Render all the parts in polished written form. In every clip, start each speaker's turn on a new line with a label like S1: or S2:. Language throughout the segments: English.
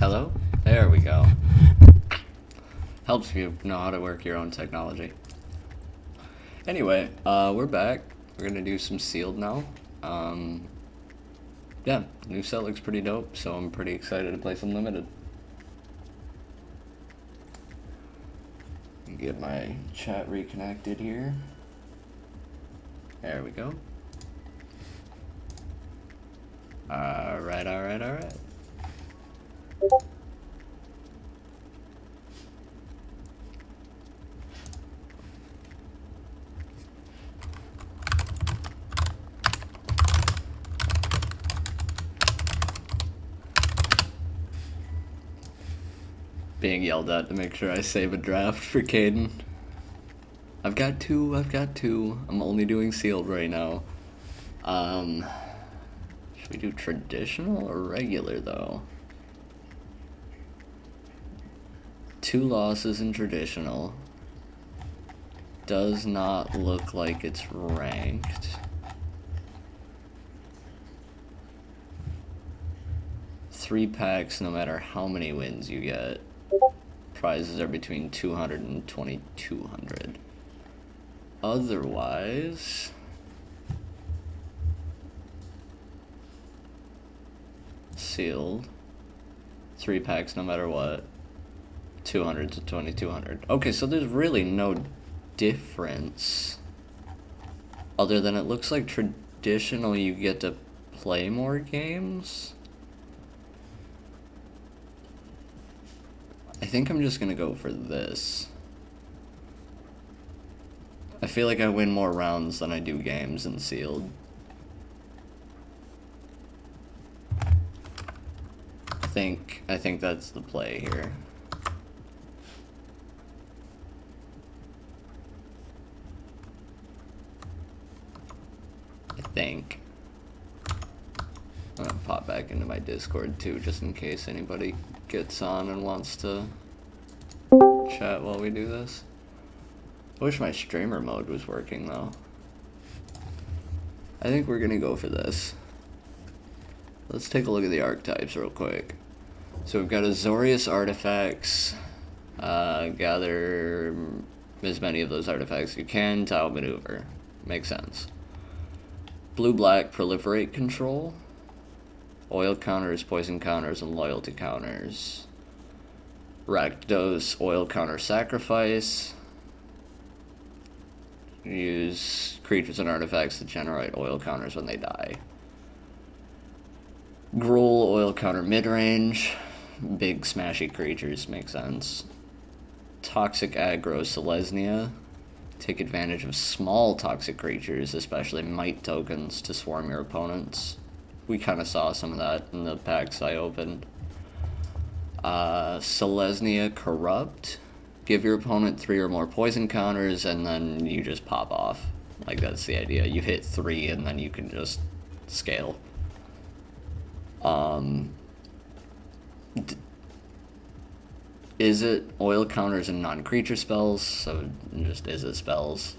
S1: Hello? There we go. Helps if you know how to work your own technology. Anyway, we're back. We're gonna do some sealed now. Yeah, the new set looks pretty dope, so I'm pretty excited to play some limited. Get my chat reconnected here. There we go. Alright. Being yelled at to make sure I save a draft for Caden. I've got two. I'm only doing sealed right now. Should we do traditional or regular though? 2 losses in traditional. Does not look like it's ranked. 3 packs no matter how many wins you get. Prizes are between 200 and 2200. Otherwise, sealed. 3 packs no matter what. 200 to 2200. Okay, so there's really no difference. Other than it looks like traditional you get to play more games. I think I'm just gonna go for this. I feel like I win more rounds than I do games in sealed. I think that's the play here. I think. I'm gonna pop back into my Discord too, just in case anybody gets on and wants to chat while we do this. I wish my streamer mode was working though. I think we're gonna go for this. Let's take a look at the archetypes real quick. So we've got Azorius artifacts. Gather as many of those artifacts as you can to outmaneuver. Makes sense. Blue-black proliferate control. oil counters, poison counters, and loyalty counters. Rakdos, oil counter sacrifice. Use creatures and artifacts to generate oil counters when they die. Gruul, oil counter mid-range. Big smashy creatures, make sense. Toxic aggro, Selesnya. Take advantage of small toxic creatures, especially might tokens, to swarm your opponents. We kind of saw some of that in the packs I opened. Selesnya Corrupt. Give your opponent 3 or more poison counters, and then you just pop off. Like, that's the idea. You hit 3, and then you can just scale. Is it oil counters and non-creature spells? So just is it spells?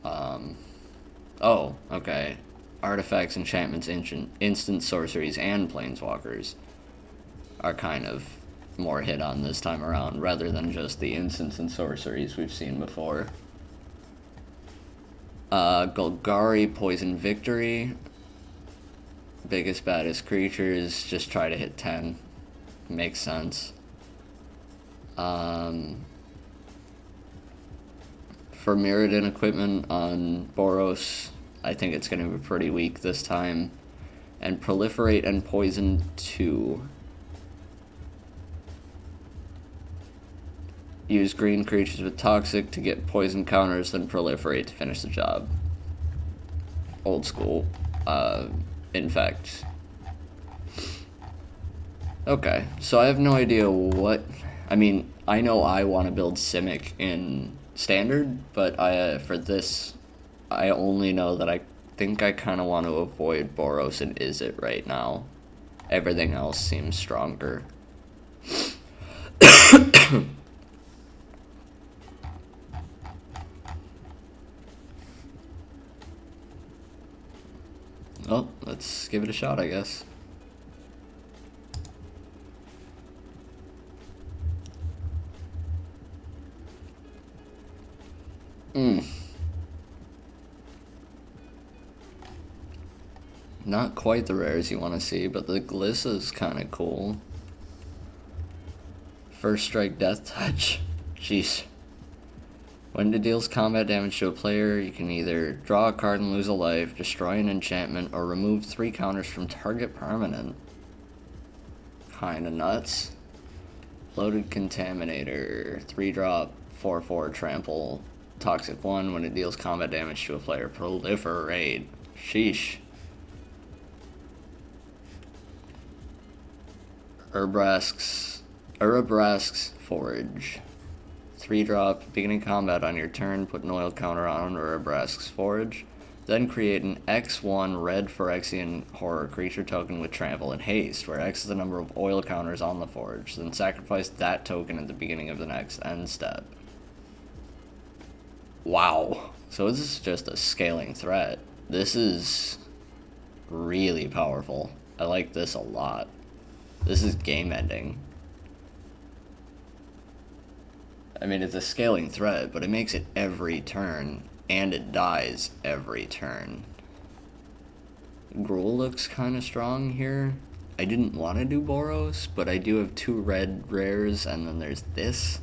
S1: Oh, okay. Artifacts, enchantments, instant sorceries, and planeswalkers are kind of more hit on this time around, rather than just the instants and sorceries we've seen before. Golgari, Poison Victory. Biggest, baddest creatures, just try to hit 10. Makes sense. For Mirrodin equipment on Boros, I think it's going to be pretty weak this time. And Proliferate and Poison 2. Use green creatures with Toxic to get poison counters, then Proliferate to finish the job. Old school. In fact. Okay, so I have no idea what... I mean, I know I want to build Simic in Standard, but for this, I only know that I think I kind of want to avoid Boros and Izzet right now. Everything else seems stronger. Well, let's give it a shot, I guess. Not quite the rares you want to see, but the Glissa's kind of cool. First Strike Death Touch. Jeez. When it deals combat damage to a player, you can either draw a card and lose a life, destroy an enchantment, or remove 3 counters from target permanent. Kinda nuts. Loaded Contaminator. 3-drop, 4/4 trample. Toxic 1 when it deals combat damage to a player. Proliferate. Sheesh. Urabrask's Forge. 3-drop, beginning combat on your turn, put an oil counter on Urabrask's Forge. Then create an X1 red Phyrexian horror creature token with trample and haste, where X is the number of oil counters on the Forge. Then sacrifice that token at the beginning of the next end step. Wow. So this is just a scaling threat. This is really powerful. I like this a lot. This is game ending. I mean, it's a scaling threat, but it makes it every turn, and it dies every turn. Gruul looks kind of strong here. I didn't want to do Boros, but I do have 2 red rares, and then there's this.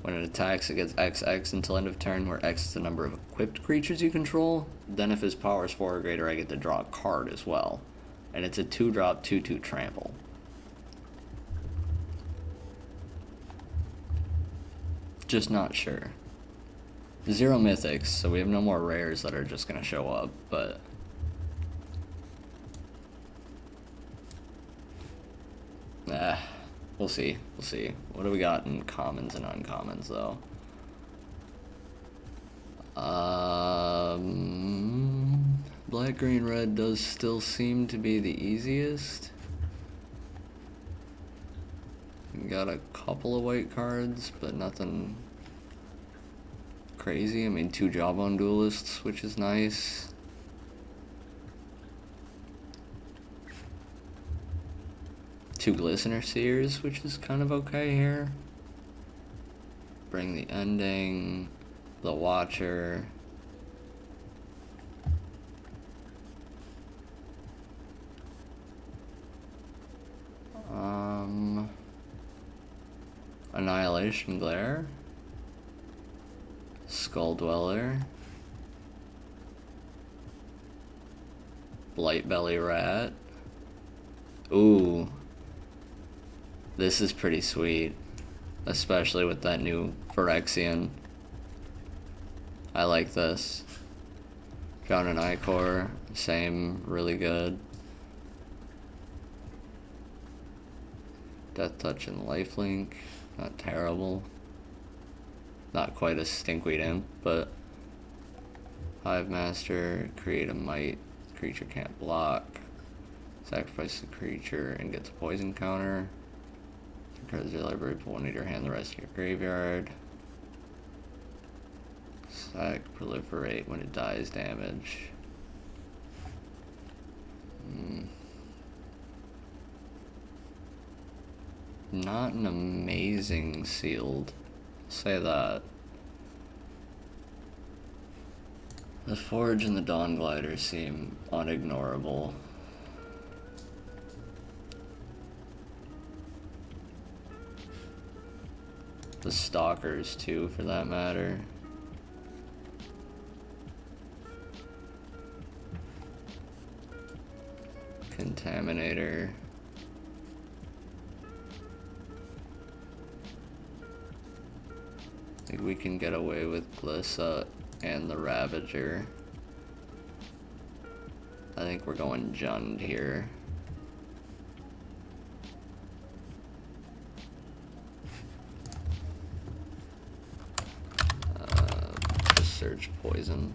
S1: When it attacks, it gets XX until end of turn, where X is the number of equipped creatures you control. Then if his power is 4 or greater, I get to draw a card as well. And it's a 2-drop, 2/2 trample. Just not sure. 0 mythics, so we have no more rares that are just gonna show up, but... we'll see. We'll see. What do we got in commons and uncommons, though? Black, green, red does still seem to be the easiest. Got a couple of white cards, but nothing crazy. I mean, 2 Jawbone Duelists, which is nice. Two Glistener Seers, which is kind of okay here. Bring the Ending, the Watcher. Mirage and Glare. Skull Dweller. Blight Belly Rat. Ooh. This is pretty sweet. Especially with that new Phyrexian. I like this. Got an Ichor. Same. Really good. Death Touch and Lifelink. Not terrible. Not quite a Stinkweed Imp, but Hive Master, create a Might, creature can't block, sacrifice the creature and gets a poison counter, cards your library, pull one into your hand, the rest of your graveyard, sack, proliferate, when it dies, damage. Not an amazing sealed. Say that. The Forge and the Dawn Glider seem unignorable. The Stalkers too, for that matter. Contaminator. I think we can get away with Glissa and the Ravager. I think we're going Jund here. Just search poison.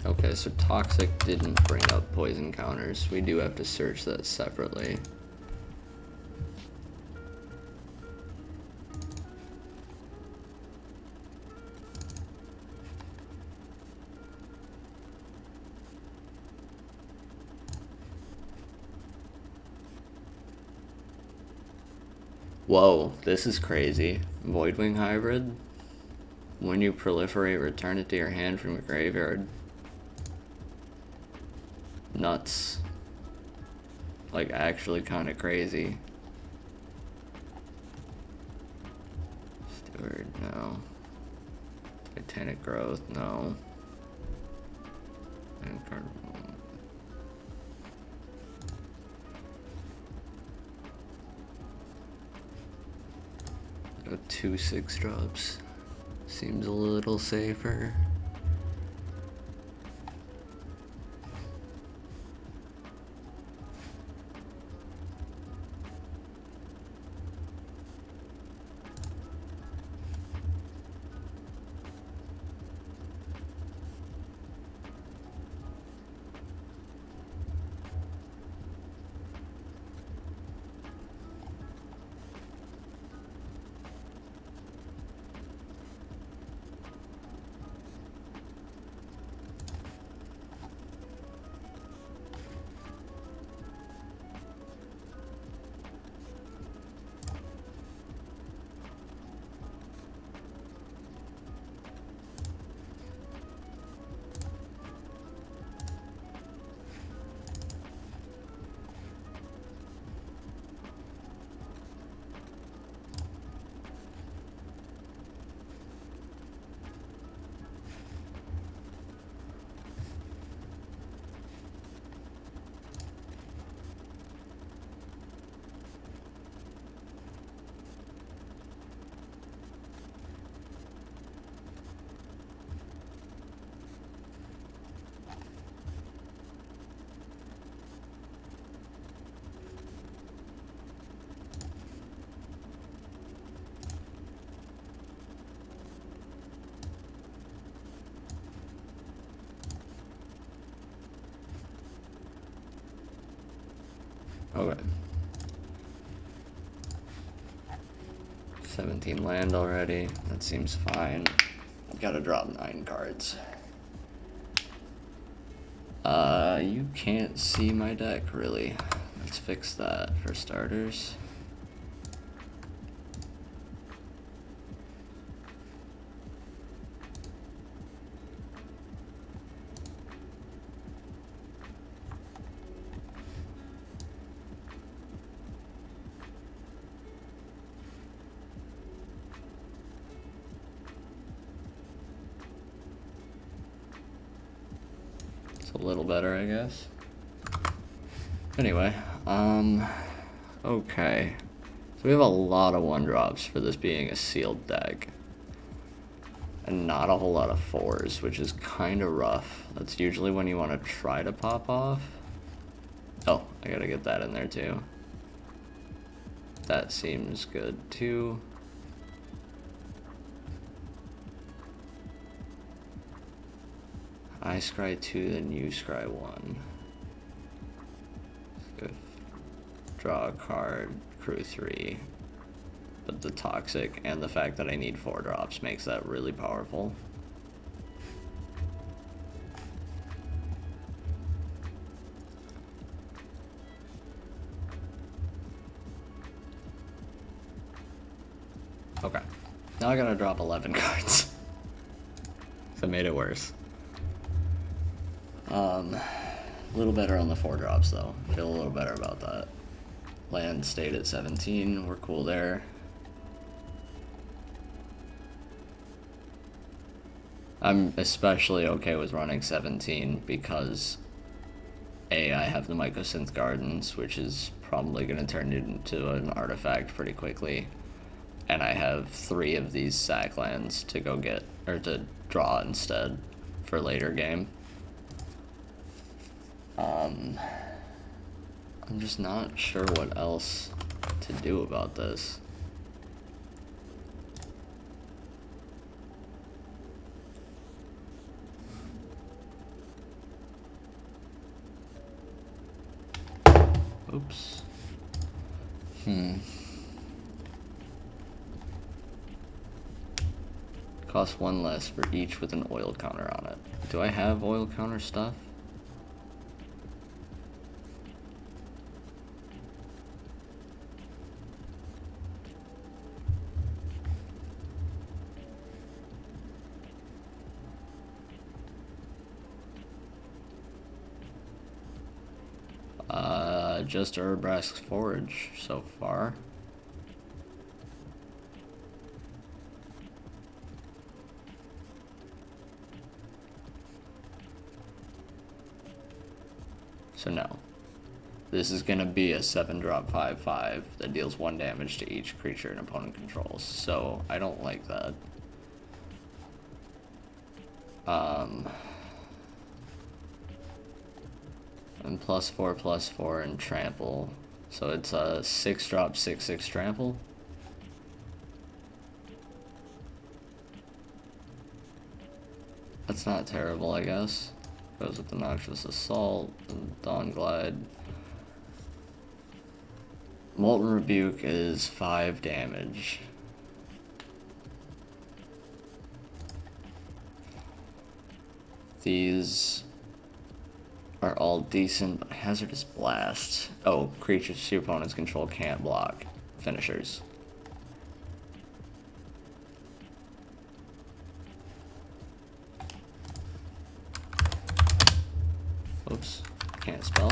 S1: Okay, so Toxic didn't bring up poison counters. We do have to search that separately. Whoa, this is crazy. Voidwing Hybrid. When you proliferate, return it to your hand from your graveyard. Nuts. Like, actually kind of crazy. Steward, no. Titanic Growth, no. And card. Go 2 6-drops. Seems a little safer. Okay. 17 land already. That seems fine. Gotta drop 9 cards. You can't see my deck, really. Let's fix that for starters. It's a little better, I guess. Anyway, okay. So we have a lot of 1-drops for this being a sealed deck. And not a whole lot of 4s, which is kind of rough. That's usually when you want to try to pop off. Oh, I gotta get that in there too. That seems good too. I scry 2, then you scry 1. Good. Draw a card, crew 3. But the toxic and the fact that I need 4 drops makes that really powerful. Okay. Now I gotta drop 11 cards. So made it worse. A little better on the 4 drops though. Feel a little better about that. Land stayed at 17, we're cool there. I'm especially okay with running 17 because A, I have the Mycosynth Gardens, which is probably going to turn into an artifact pretty quickly. And I have 3 of these sack lands to go get, or to draw instead for later game. I'm just not sure what else to do about this. Oops. Costs 1 less for each with an oil counter on it. Do I have oil counter stuff? Just Urabrask's Forge so far. So no. This is gonna be a 7-drop 5/5 that deals 1 damage to each creature an opponent controls. So I don't like that. And +4/+4 and trample. So it's a 6-drop 6/6 trample. That's not terrible, I guess. Goes with the Noxious Assault and Dawnglide. Molten Rebuke is 5 damage. These are all decent, but Hazardous Blast. Oh, creatures your opponents control can't block. Finishers. Oops, can't spell.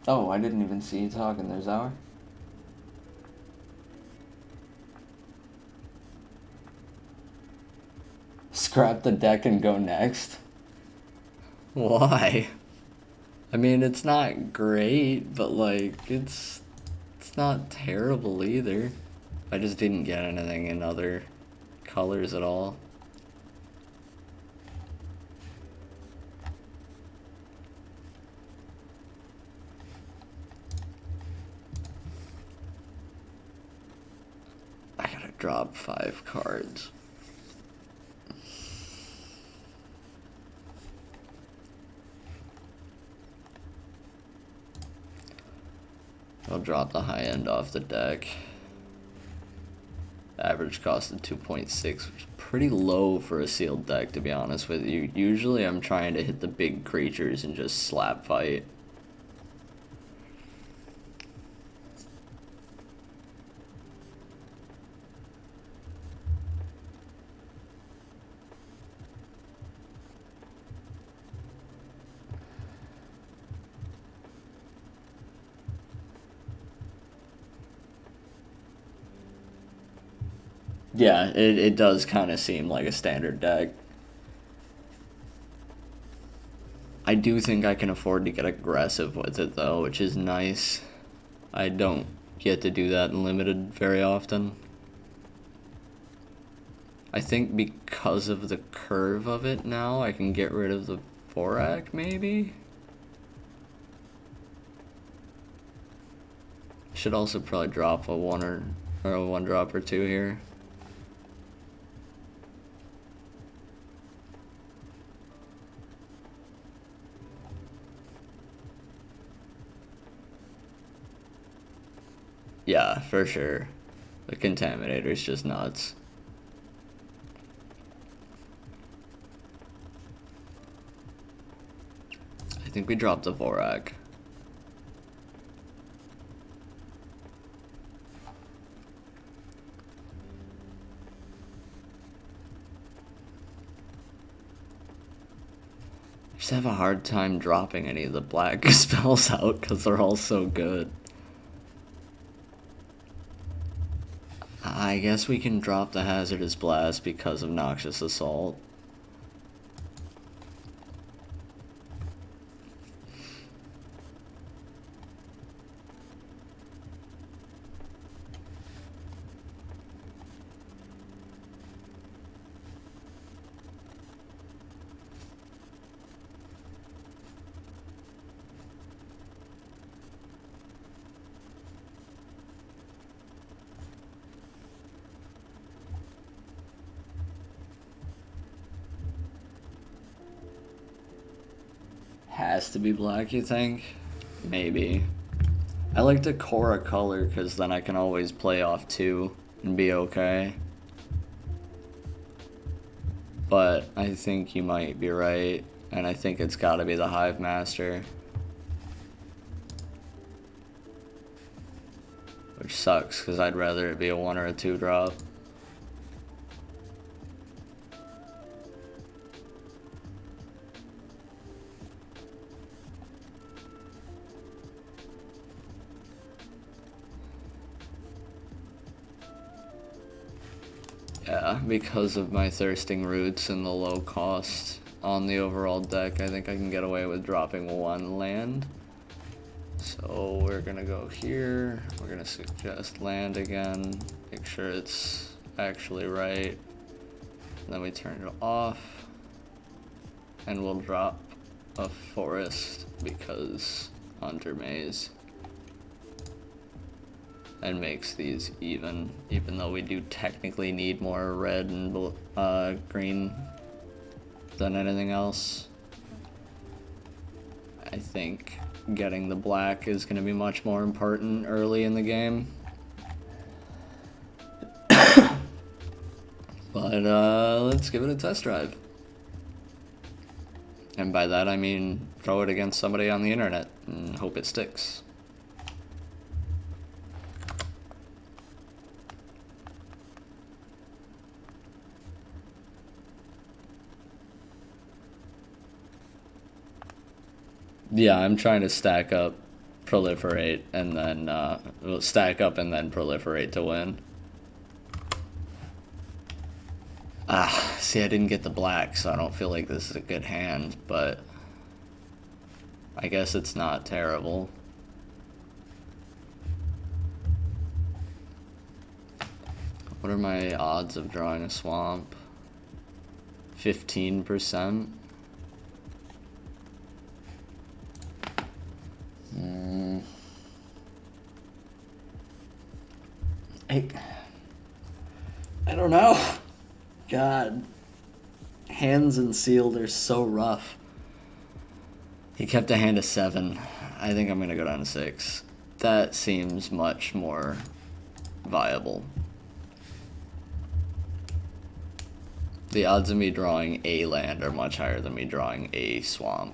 S1: Oh, I didn't even see you talking there, Zower. Scrap the deck and go next? Why? I mean, it's not great, but like, it's not terrible either. I just didn't get anything in other colors at all. I gotta drop 5 cards. I'll drop the high end off the deck. Average cost of 2.6, which is pretty low for a sealed deck, to be honest with you. Usually I'm trying to hit the big creatures and just slap fight. Yeah, it does kind of seem like a standard deck. I do think I can afford to get aggressive with it, though, which is nice. I don't get to do that in Limited very often. I think because of the curve of it now, I can get rid of the Vorak, maybe? Should also probably drop a 1 or a 1 drop or 2 here. Yeah, for sure. The Contaminator's just nuts. I think we dropped the Vorak. I just have a hard time dropping any of the black spells out because they're all so good. I guess we can drop the Hazardous Blast because of Noxious Assault. Has to be black, you think? Maybe. I like the Cora color because then I can always play off 2 and be okay. But I think you might be right, and I think it's gotta be the Hive Master. Which sucks, because I'd rather it be a 1 or a 2 drop. Yeah, because of my Thirsting Roots and the low cost on the overall deck, I think I can get away with dropping 1 land. So we're gonna go here, we're gonna suggest land again, make sure it's actually right, and then we turn it off, and we'll drop a Forest because Hunter Maze. And makes these even though we do technically need more red and green than anything else. I think getting the black is going to be much more important early in the game. But let's give it a test drive. And by that I mean throw it against somebody on the internet and hope it sticks. Yeah, I'm trying to stack up, proliferate, and then well, stack up and then proliferate to win. Ah, see, I didn't get the black, so I don't feel like this is a good hand, but I guess it's not terrible. What are my odds of drawing a swamp? 15%? I don't know. God. Hands and sealed are so rough. He kept a hand of 7. I think I'm going to go down to 6. That seems much more viable. The odds of me drawing a land are much higher than me drawing a swamp.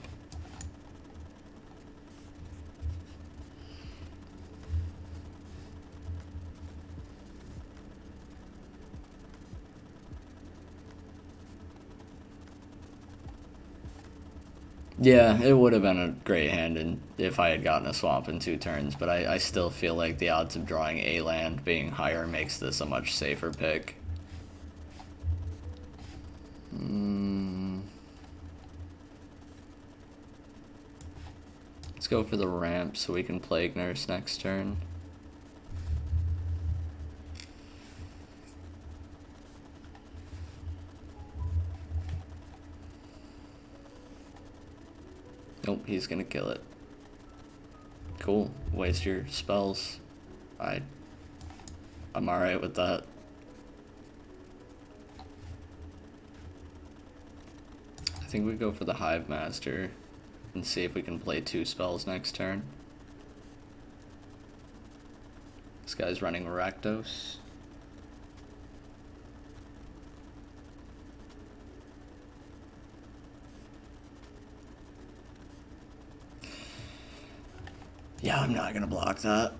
S1: Yeah, it would have been a great hand if I had gotten a swamp in 2 turns, but I still feel like the odds of drawing a land being higher makes this a much safer pick. Let's go for the ramp so we can Plague Nurse next turn. Nope, he's gonna kill it. Cool. Waste your spells. I'm alright with that. I think we go for the Hive Master and see if we can play 2 spells next turn. This guy's running Rakdos. Yeah, I'm not gonna block that.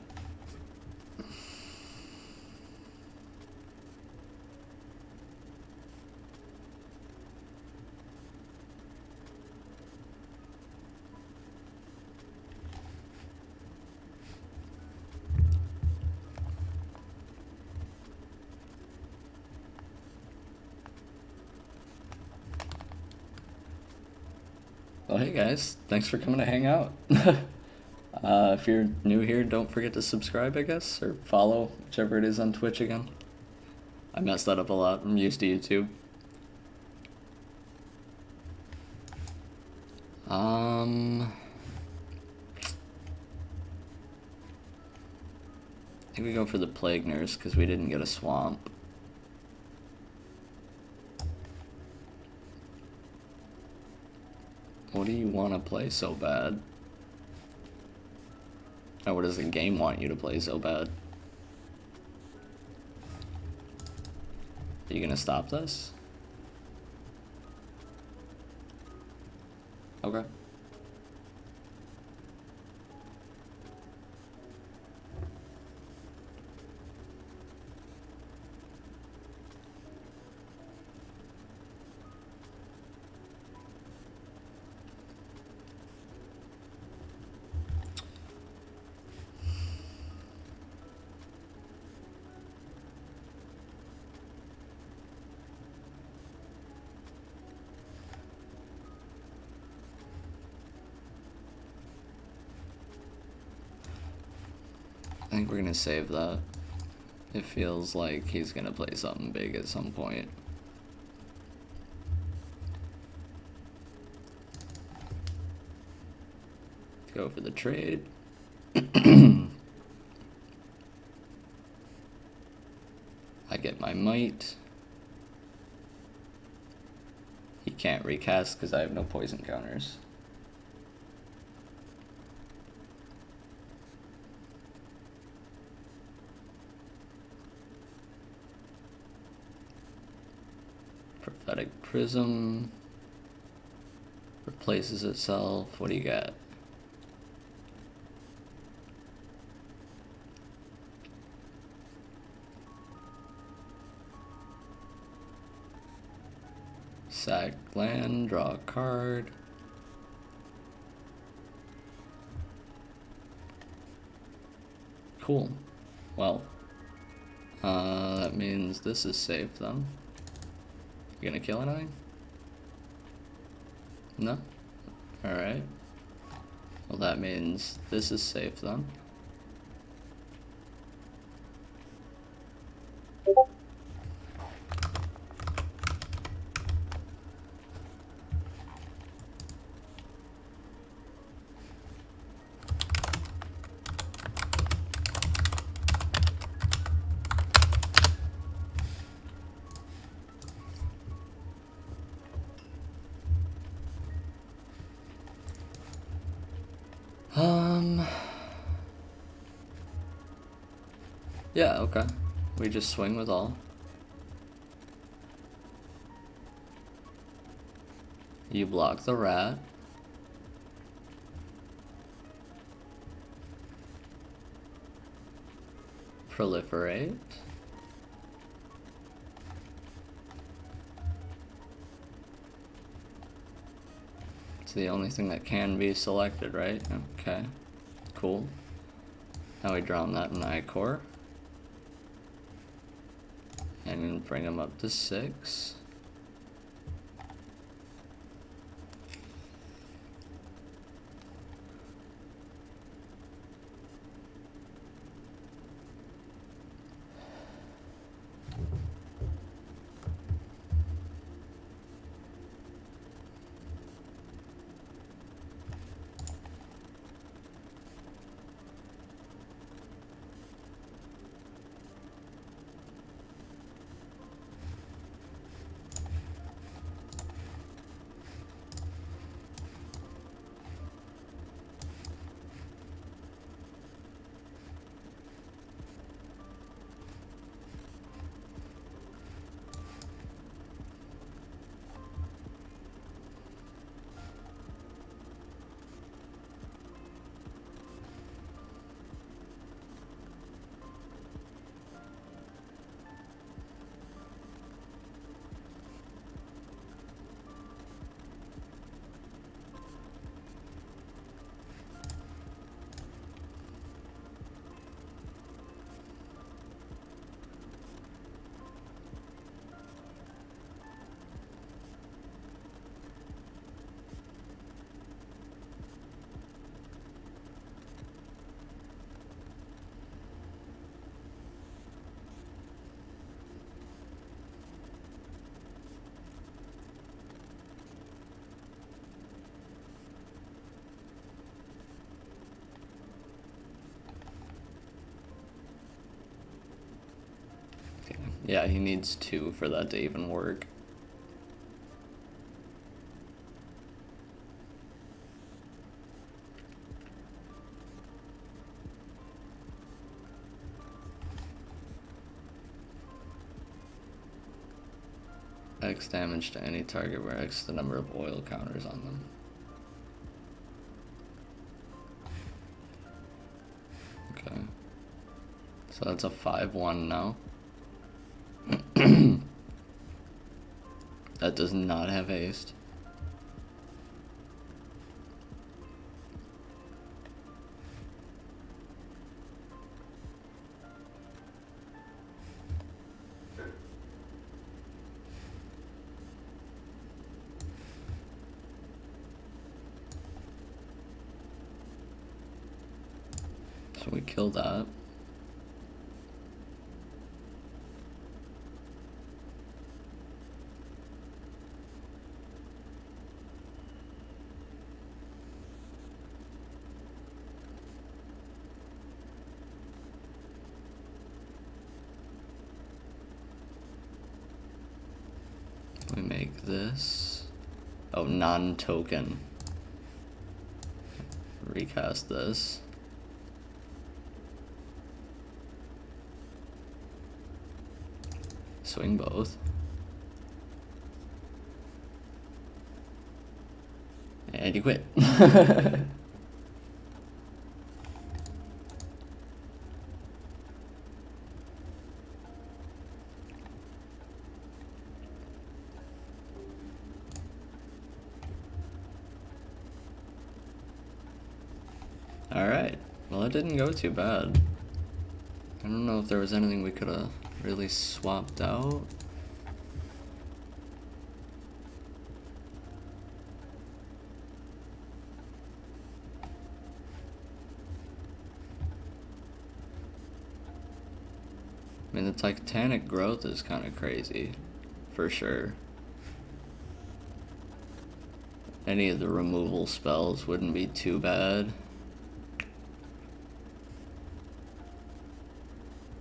S1: Well, hey guys, thanks for coming to hang out. If you're new here, don't forget to subscribe, I guess, or follow, whichever it is on Twitch again. I messed that up a lot. I'm used to YouTube. I think we go for the Plague Nurse because we didn't get a swamp. What do you want to play so bad? Or what does the game want you to play so bad? Are you gonna stop this? Okay. I think we're gonna save that. It feels like he's gonna play something big at some point. Go for the trade. I get my might. He can't recast because I have no poison counters. Prophetic Prism replaces itself. What do you got? Sack land, draw a card. Cool. Well, that means this is safe then. You gonna kill anything? No? Alright. Well, that means this is safe then. Yeah, okay. We just swing with all. You block the rat. Proliferate. It's the only thing that can be selected, right? Okay. Cool. Now we draw on that Nicor. And bring him up to 6. Yeah, he needs 2 for that to even work. X damage to any target where X the number of oil counters on them. Okay. So that's a 5-1 now. That does not have haste. So we kill that. We make this. Oh, non-token. Recast this. Swing both. And you quit. Alright, well it didn't go too bad. I don't know if there was anything we could have really swapped out. I mean, the Titanic growth is kind of crazy, for sure. Any of the removal spells wouldn't be too bad.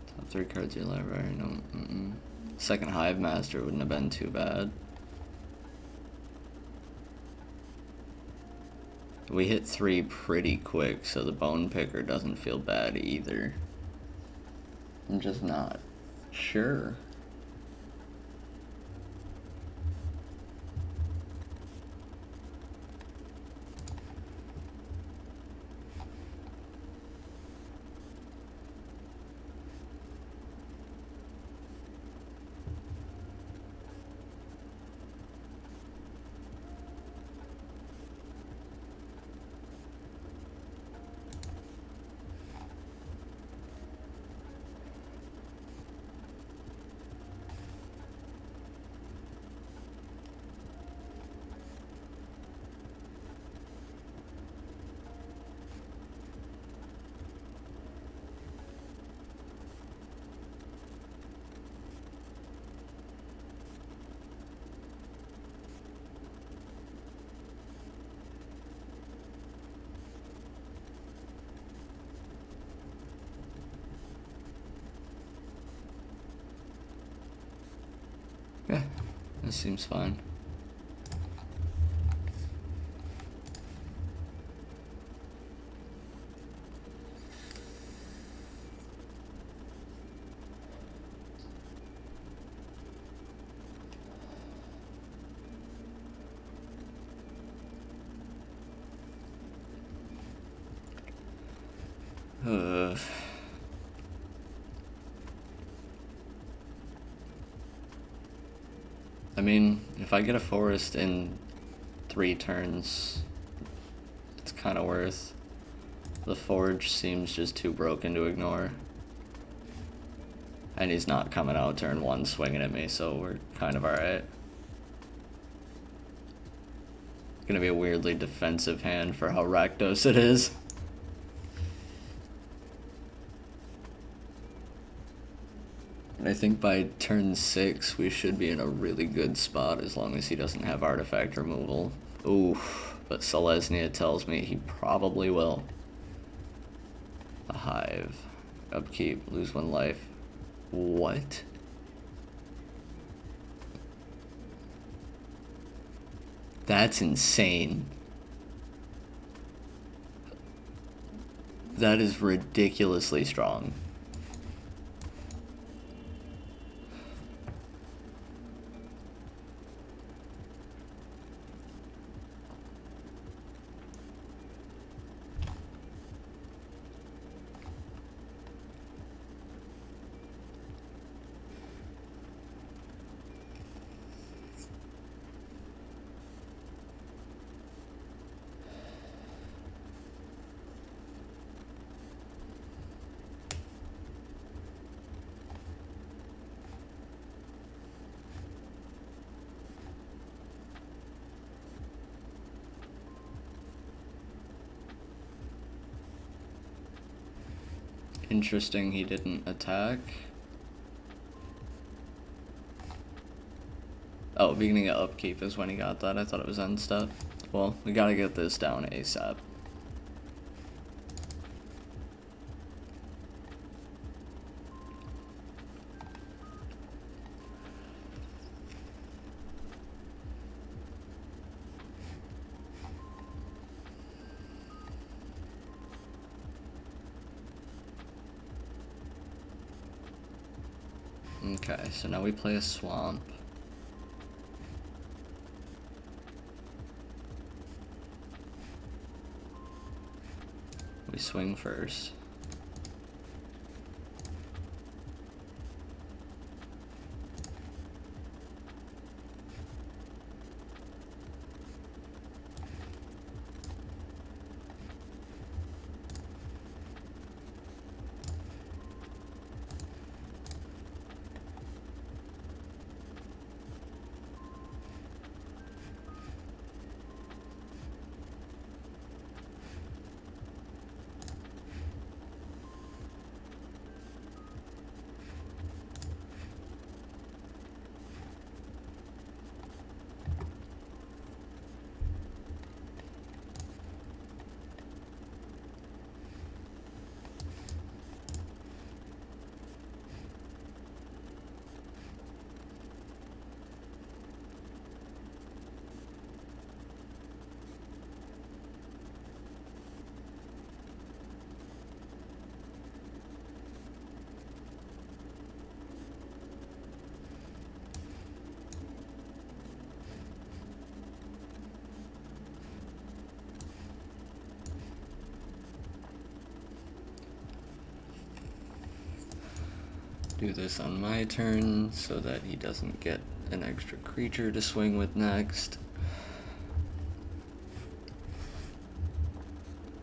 S1: Top 3 cards in your library, no. Second Hive Master wouldn't have been too bad. We hit 3 pretty quick, so the Bone Picker doesn't feel bad either. I'm just not sure. Yeah, this seems fine. I mean, if I get a forest in 3 turns, it's kind of worth. The Forge seems just too broken to ignore. And he's not coming out turn 1 swinging at me, so we're kind of alright. Gonna be a weirdly defensive hand for how Rakdos it is. I think by turn 6 we should be in a really good spot as long as he doesn't have artifact removal. Oof, but Selesnya tells me he probably will. A Hive. Upkeep, lose 1 life. What? That's insane. That is ridiculously strong. Interesting he didn't attack. Oh, beginning of upkeep is when he got that. I thought it was end step. Well, we gotta get this down ASAP. Okay, so now we play a swamp. We swing first. Do this on my turn so that he doesn't get an extra creature to swing with next.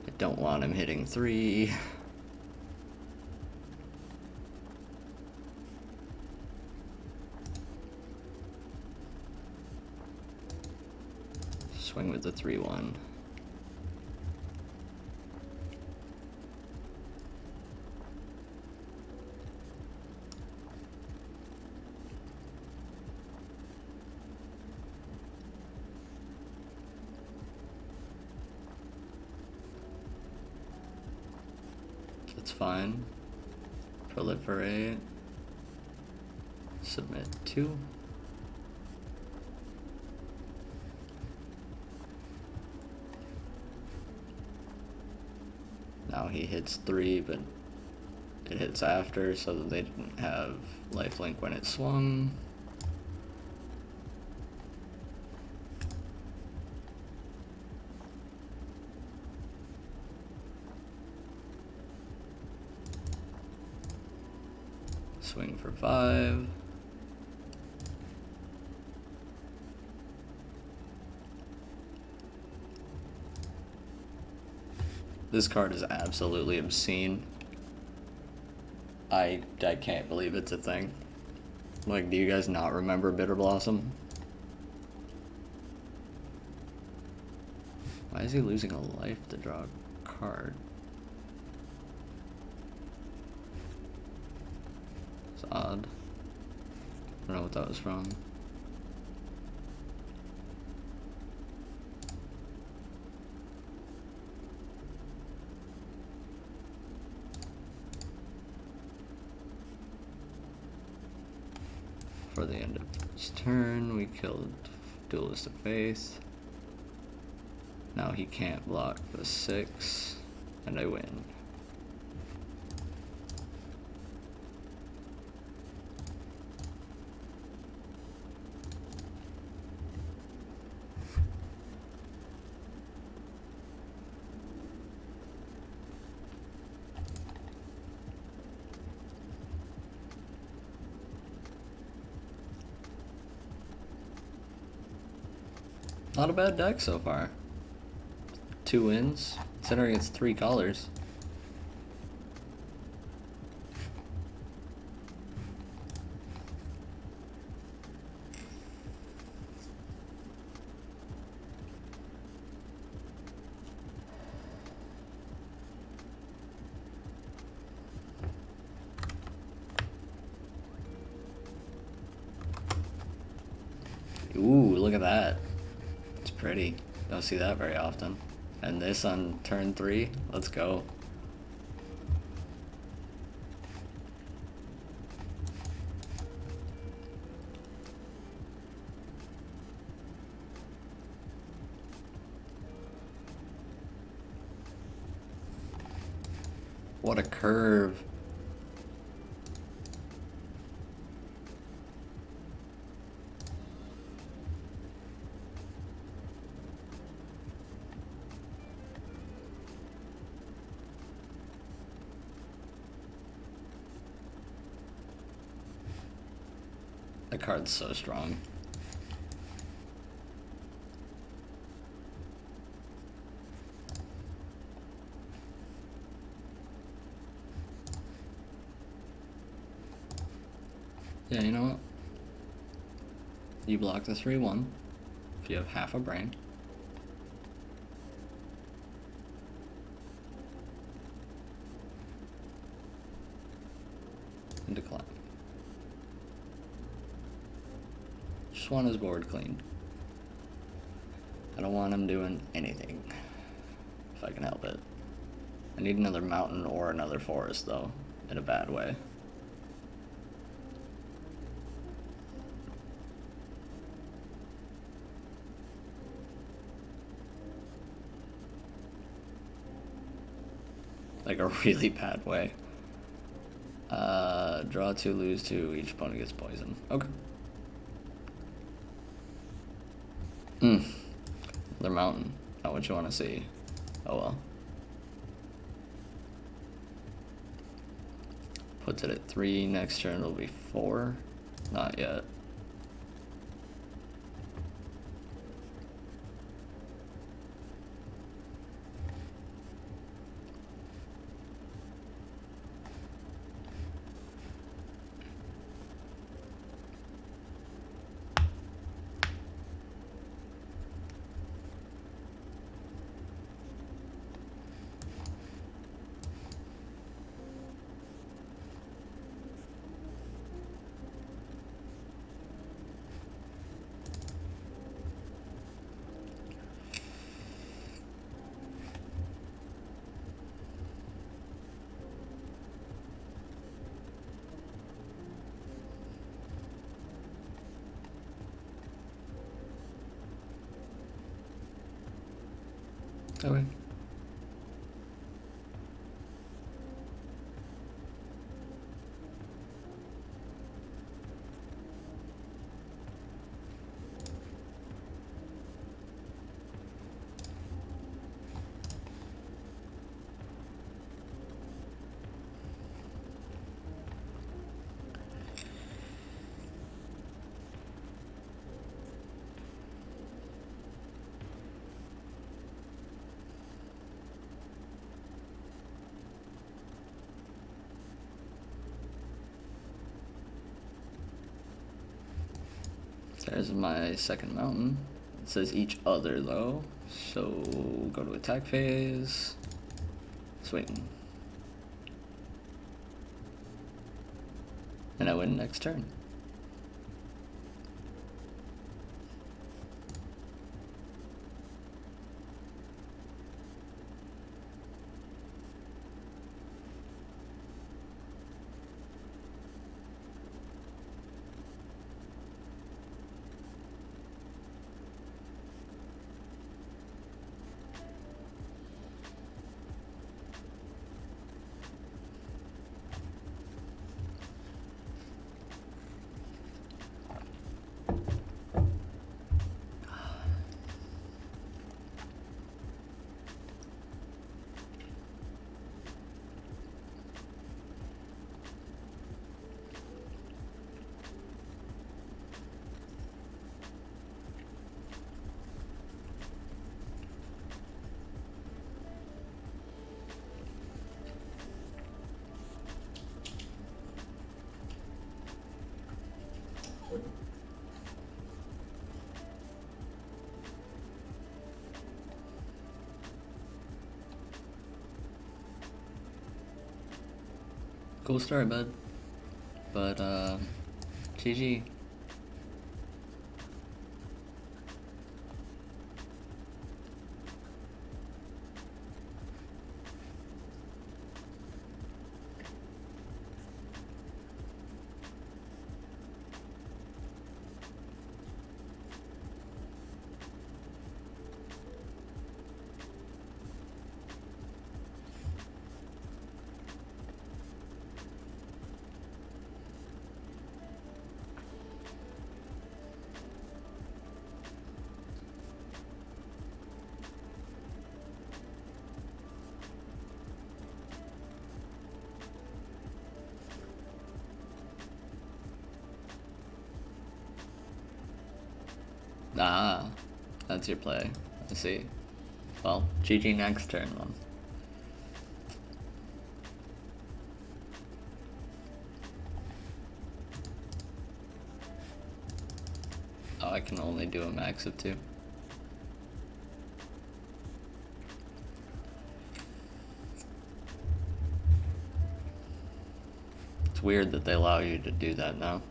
S1: I don't want him hitting 3. Swing with the 3/1. That's fine. Proliferate. Submit 2. Now he hits 3, but it hits after, so that they didn't have lifelink when it swung. Swing for 5. This card is absolutely obscene. I can't believe it's a thing. Like, do you guys not remember Bitter Blossom? Why is he losing a life to draw a card? It's odd. I don't know what that was from. For the end of his turn, we killed Duelist of Faith. Now he can't block the 6, and I win. Not a bad deck so far. 2 wins, considering it's 3 colors. Ooh, look at that. It's pretty. Don't see that very often. And this on turn 3. Let's go. What a curve. That card's so strong. Yeah, you know what? You block the 3/1 if you have half a brain. And decline. Just want his board clean. I don't want him doing anything, if I can help it. I need another mountain or another forest, though, in a bad way. Like a really bad way. Draw 2, lose 2, each opponent gets poisoned. Okay. Another mountain. Not what you want to see. Oh well. Puts it at 3. Next turn will be 4. Not yet. Okay. There's my second mountain. It says each other though, so go to attack phase, swing. And I win next turn. Cool story, bud. But, GG. Ah, that's your play. I see. Well, GG next turn, then. Oh, I can only do a max of 2. It's weird that they allow you to do that now.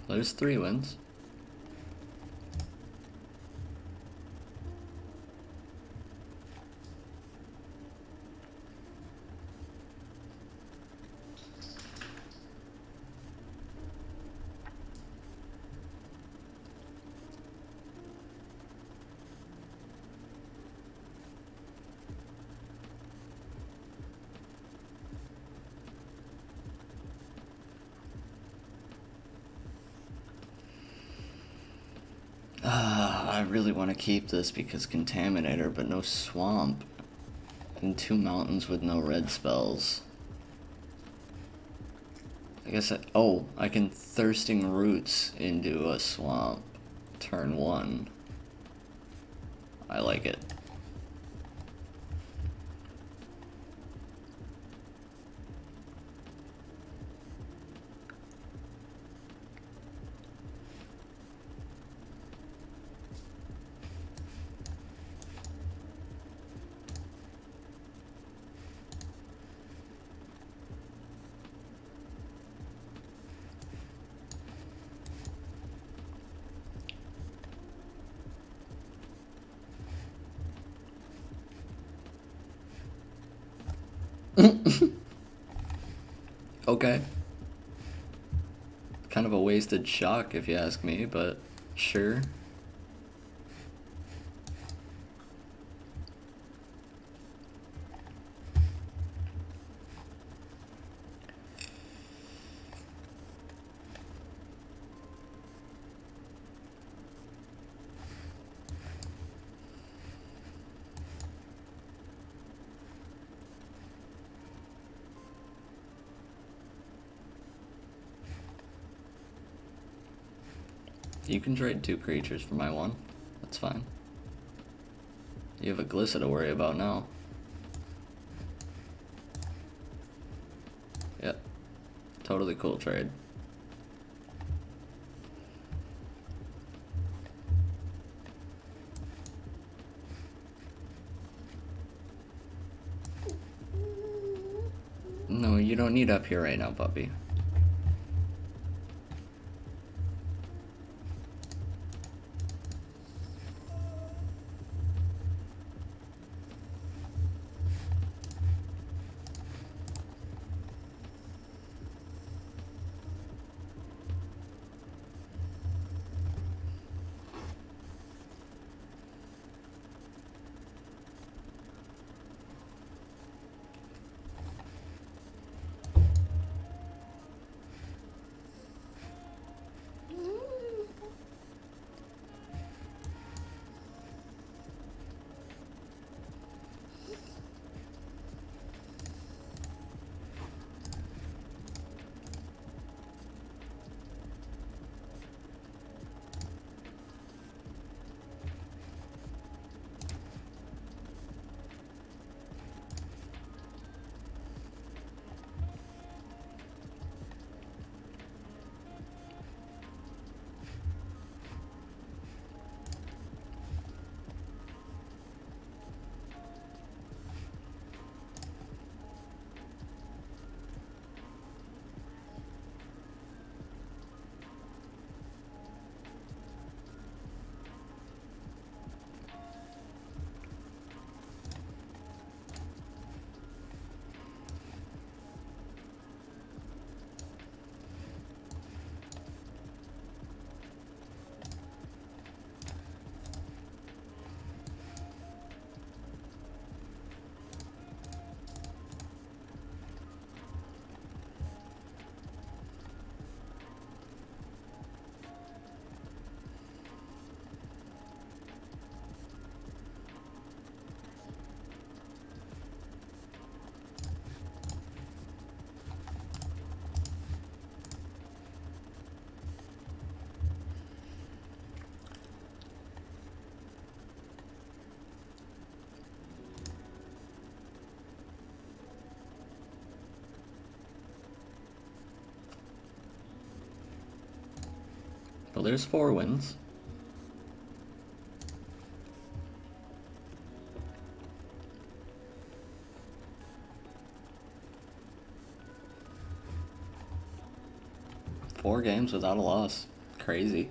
S1: There's 3 wins. I really want to keep this because Contaminator, but no Swamp. And 2 mountains with no red spells. I guess I can Thirsting Roots into a Swamp. Turn 1. I like it. Okay. Kind of a wasted shock if you ask me, but sure. You can trade 2 creatures for my 1. That's fine. You have a Glissa to worry about now. Yep. Totally cool trade. No, you don't need up here right now, puppy. Well, there's 4 wins. Four games without a loss. Crazy.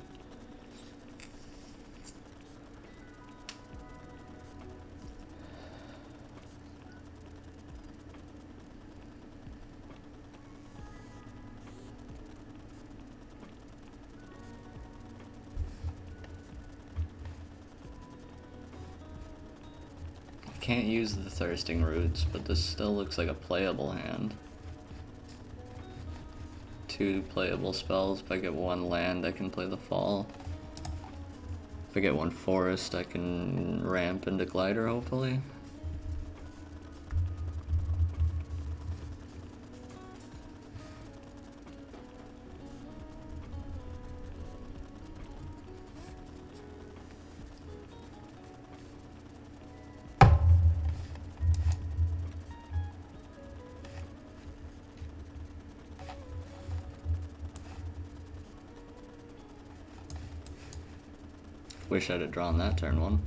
S1: Can't use the Thirsting Roots, but this still looks like a playable hand. 2 playable spells. If I get 1 land, I can play the Fall. If I get one forest, I can ramp into glider, hopefully. Wish I'd have drawn that turn one.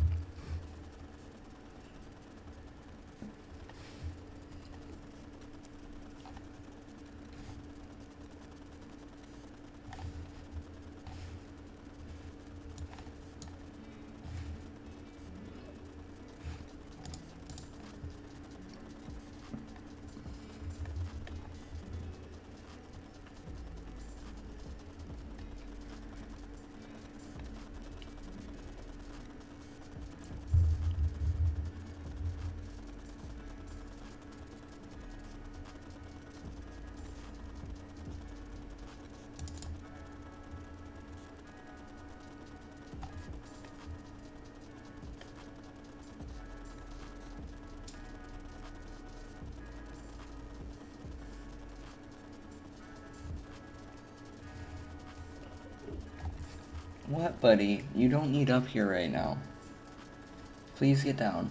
S1: What, buddy? You don't need up here right now. Please get down.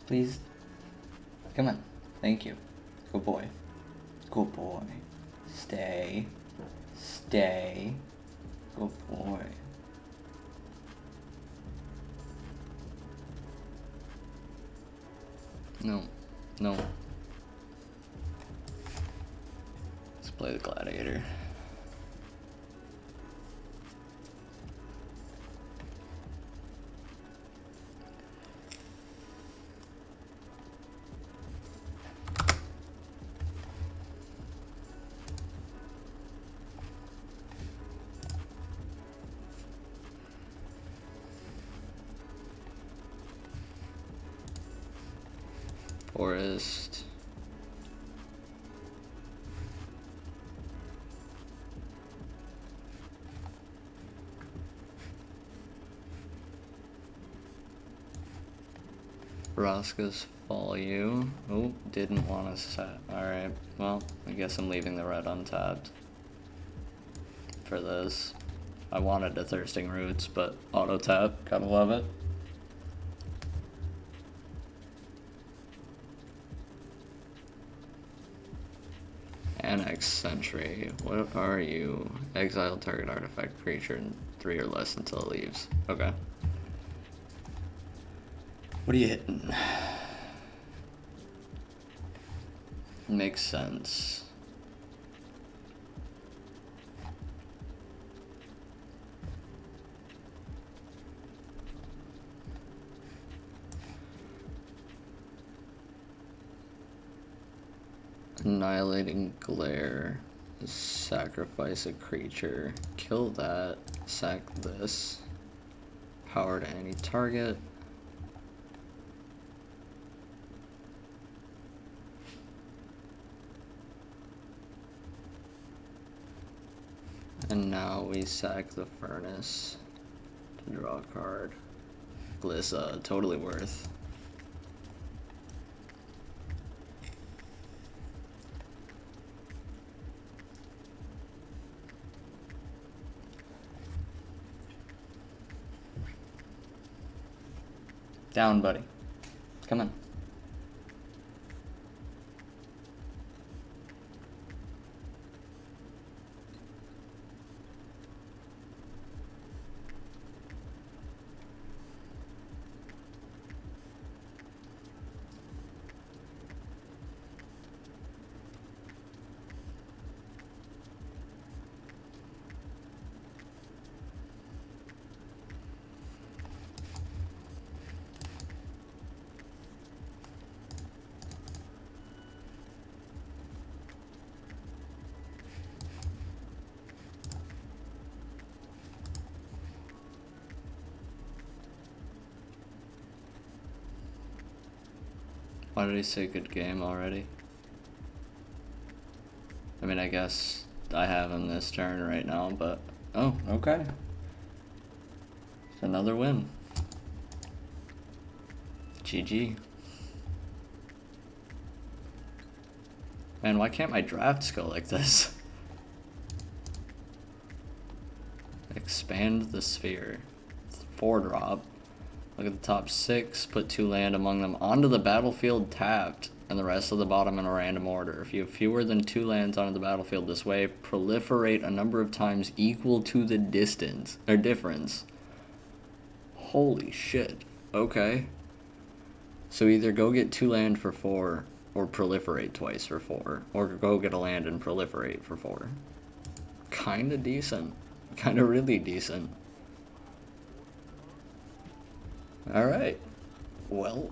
S1: Please. Come on. Thank you. Good boy. Good boy. Stay. Stay. Good boy. No. No. Let's play the gladiator. Forest. Roscoe's follow you. Oh, didn't want to set. Alright, well, I guess I'm leaving the red untapped for this. I wanted a Thirsting Roots, but auto tap, gotta love it. Annex Sentry. What are you? Exile target artifact creature in 3 or less until it leaves. Okay. What are you hitting? Makes sense. Annihilating Glare. Sacrifice a creature. Kill that. Sack this. Power to any target. And now we sack the Furnace to draw a card. Glissa, totally worth. Down, buddy. Come on. Why did he say good game already? I mean, I guess I have him this turn right now, but... Oh, okay. Another win. GG. Man, why can't my drafts go like this? Expand the sphere. 4 drop. Look at the top 6. Put 2 land among them onto the battlefield tapped, and the rest of the bottom in a random order. If you have fewer than 2 lands onto the battlefield this way, proliferate a number of times equal to the distance or difference. Holy shit. Okay. So either go get 2 land for 4, or proliferate twice for 4, or go get a land and proliferate for 4. Kinda decent. Kinda really decent. Alright. Well,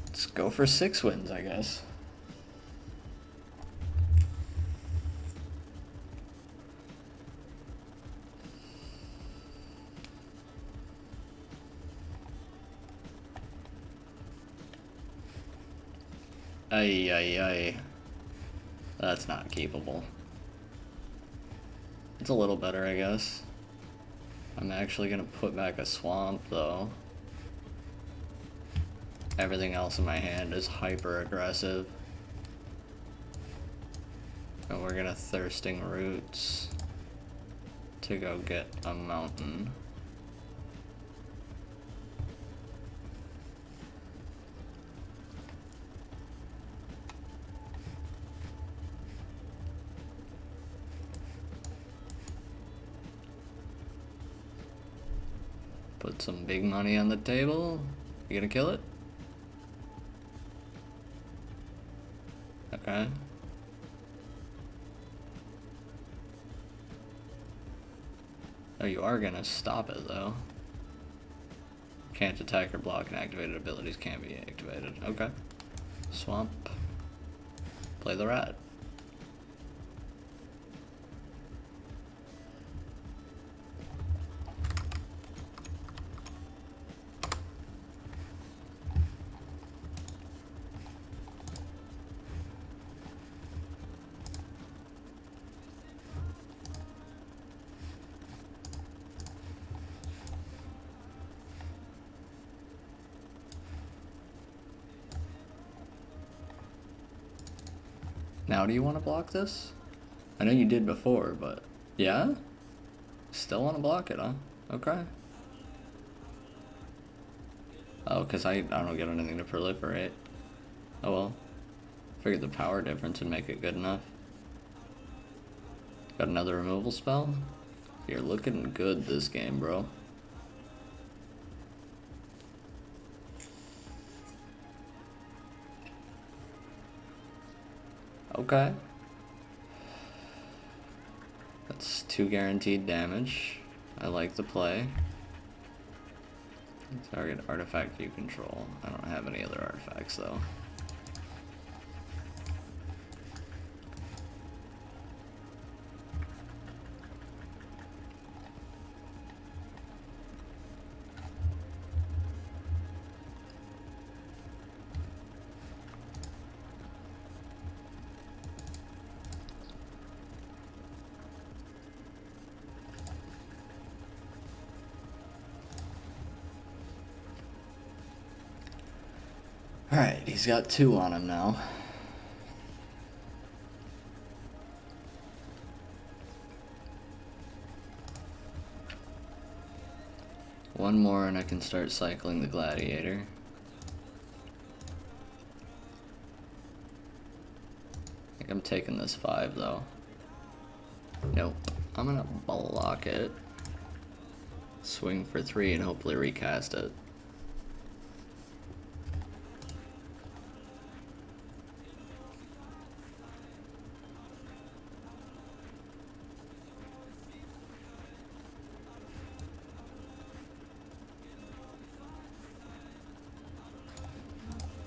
S1: let's go for 6 wins, I guess. Ay, ay, ay. That's not keepable. It's a little better, I guess. I'm actually gonna put back a swamp, though. Everything else in my hand is hyper aggressive. And we're gonna Thirsting Roots to go get a mountain. Put some big money on the table. You gonna kill it? Okay. Oh, you are gonna stop it, though. Can't attack or block, and activated abilities can't be activated. Okay. Swamp. Play the rat. Now do you want to block this? I know you did before, but... Yeah? Still want to block it, huh? Okay. Oh, because I don't get anything to proliferate. Oh well. Figured the power difference would make it good enough. Got another removal spell? You're looking good this game, bro. Okay. That's 2 guaranteed damage. I like the play. Target artifact you control. I don't have any other artifacts though. Alright, he's got 2 on him now. One more and I can start cycling the Gladiator. I think I'm taking this 5 though. Nope. I'm gonna block it. Swing for 3 and hopefully recast it.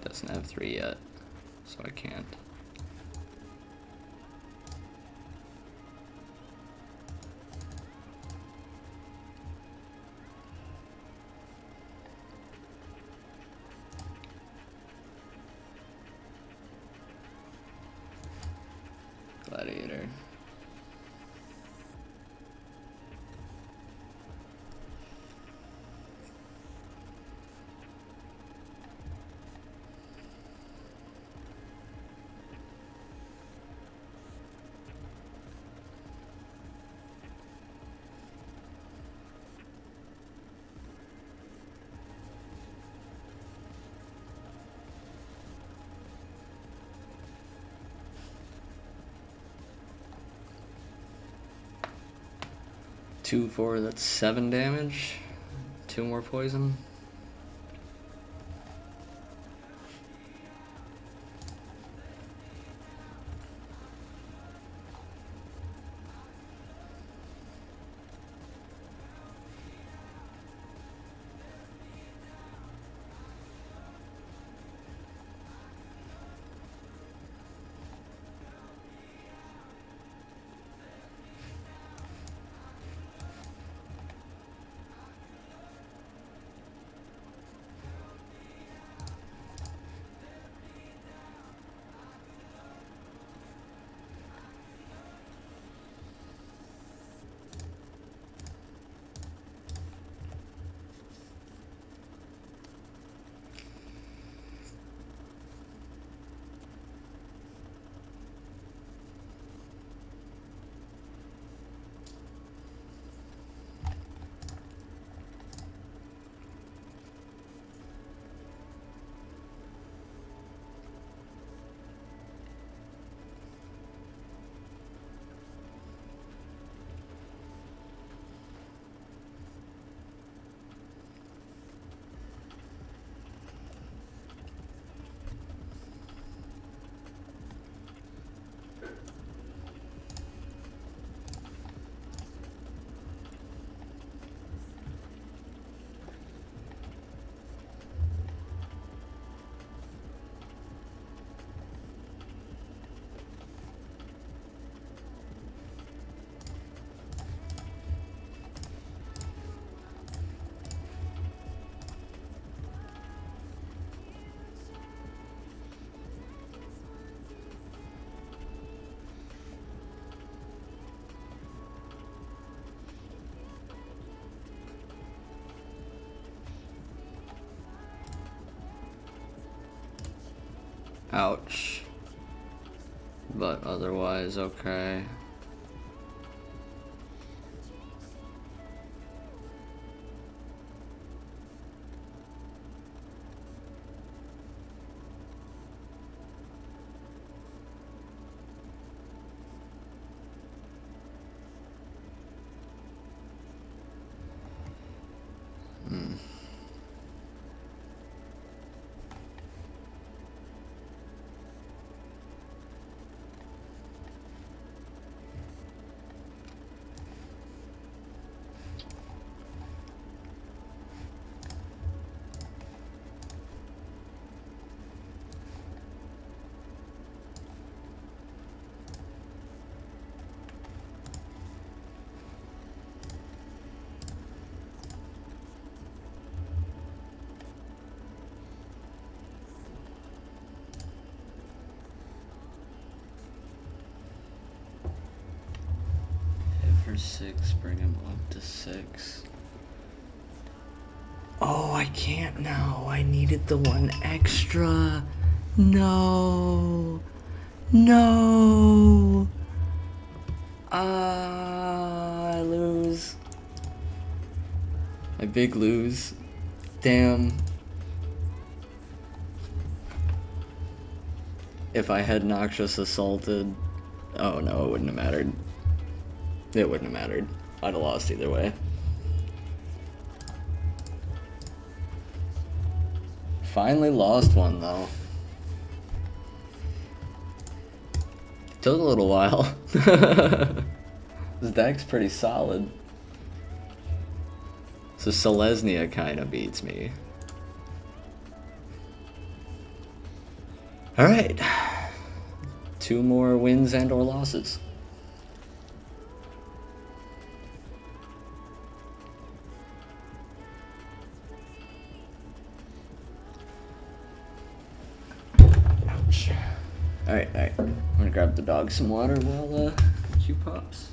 S1: Doesn't have 3 yet, so I can't. Gladiator. 2, 4, that's 7 damage. 2 more poison. Ouch. But otherwise, okay. For 6, bring him up to 6. Oh, I can't now. I needed the 1 extra. No. No. I lose. My big lose. Damn. If I had Noxious assaulted, oh no, it wouldn't have mattered. It wouldn't have mattered. I'd have lost either way. Finally lost one though. Took a little while. This deck's pretty solid. So Selesnya kinda beats me. Alright. 2 more wins and or losses. Ouch. Alright. I'm gonna grab the dog some water while Q pops.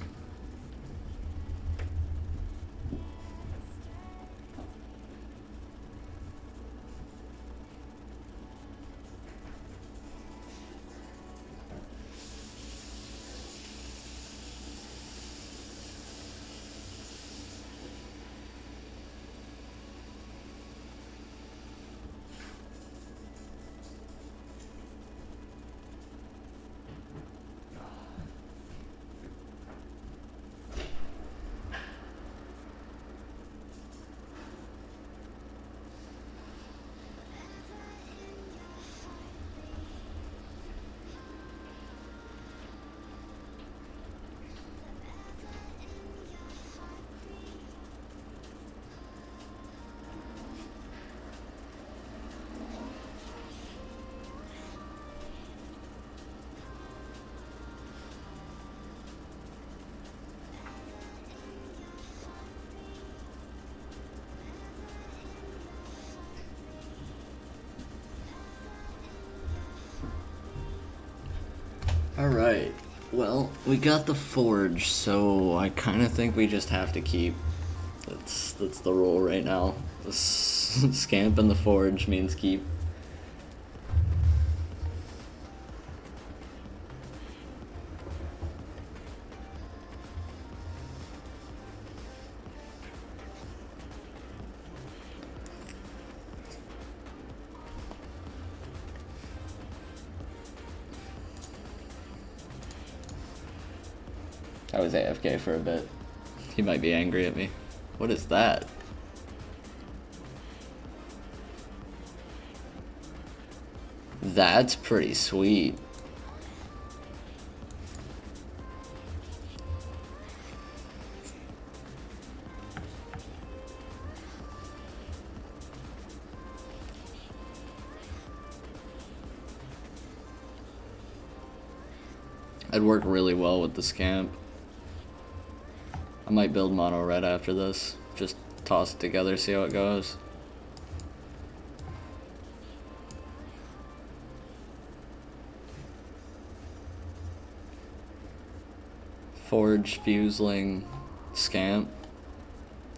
S1: Alright, well, we got the forge, so I kind of think we just have to keep. That's the rule right now. The scamp and the forge means keep. I was AFK for a bit. He might be angry at me. What is that? That's pretty sweet. I'd work really well with the scamp. I might build mono red after this. Just toss it together, see how it goes. Forge, Fuseling, Scamp.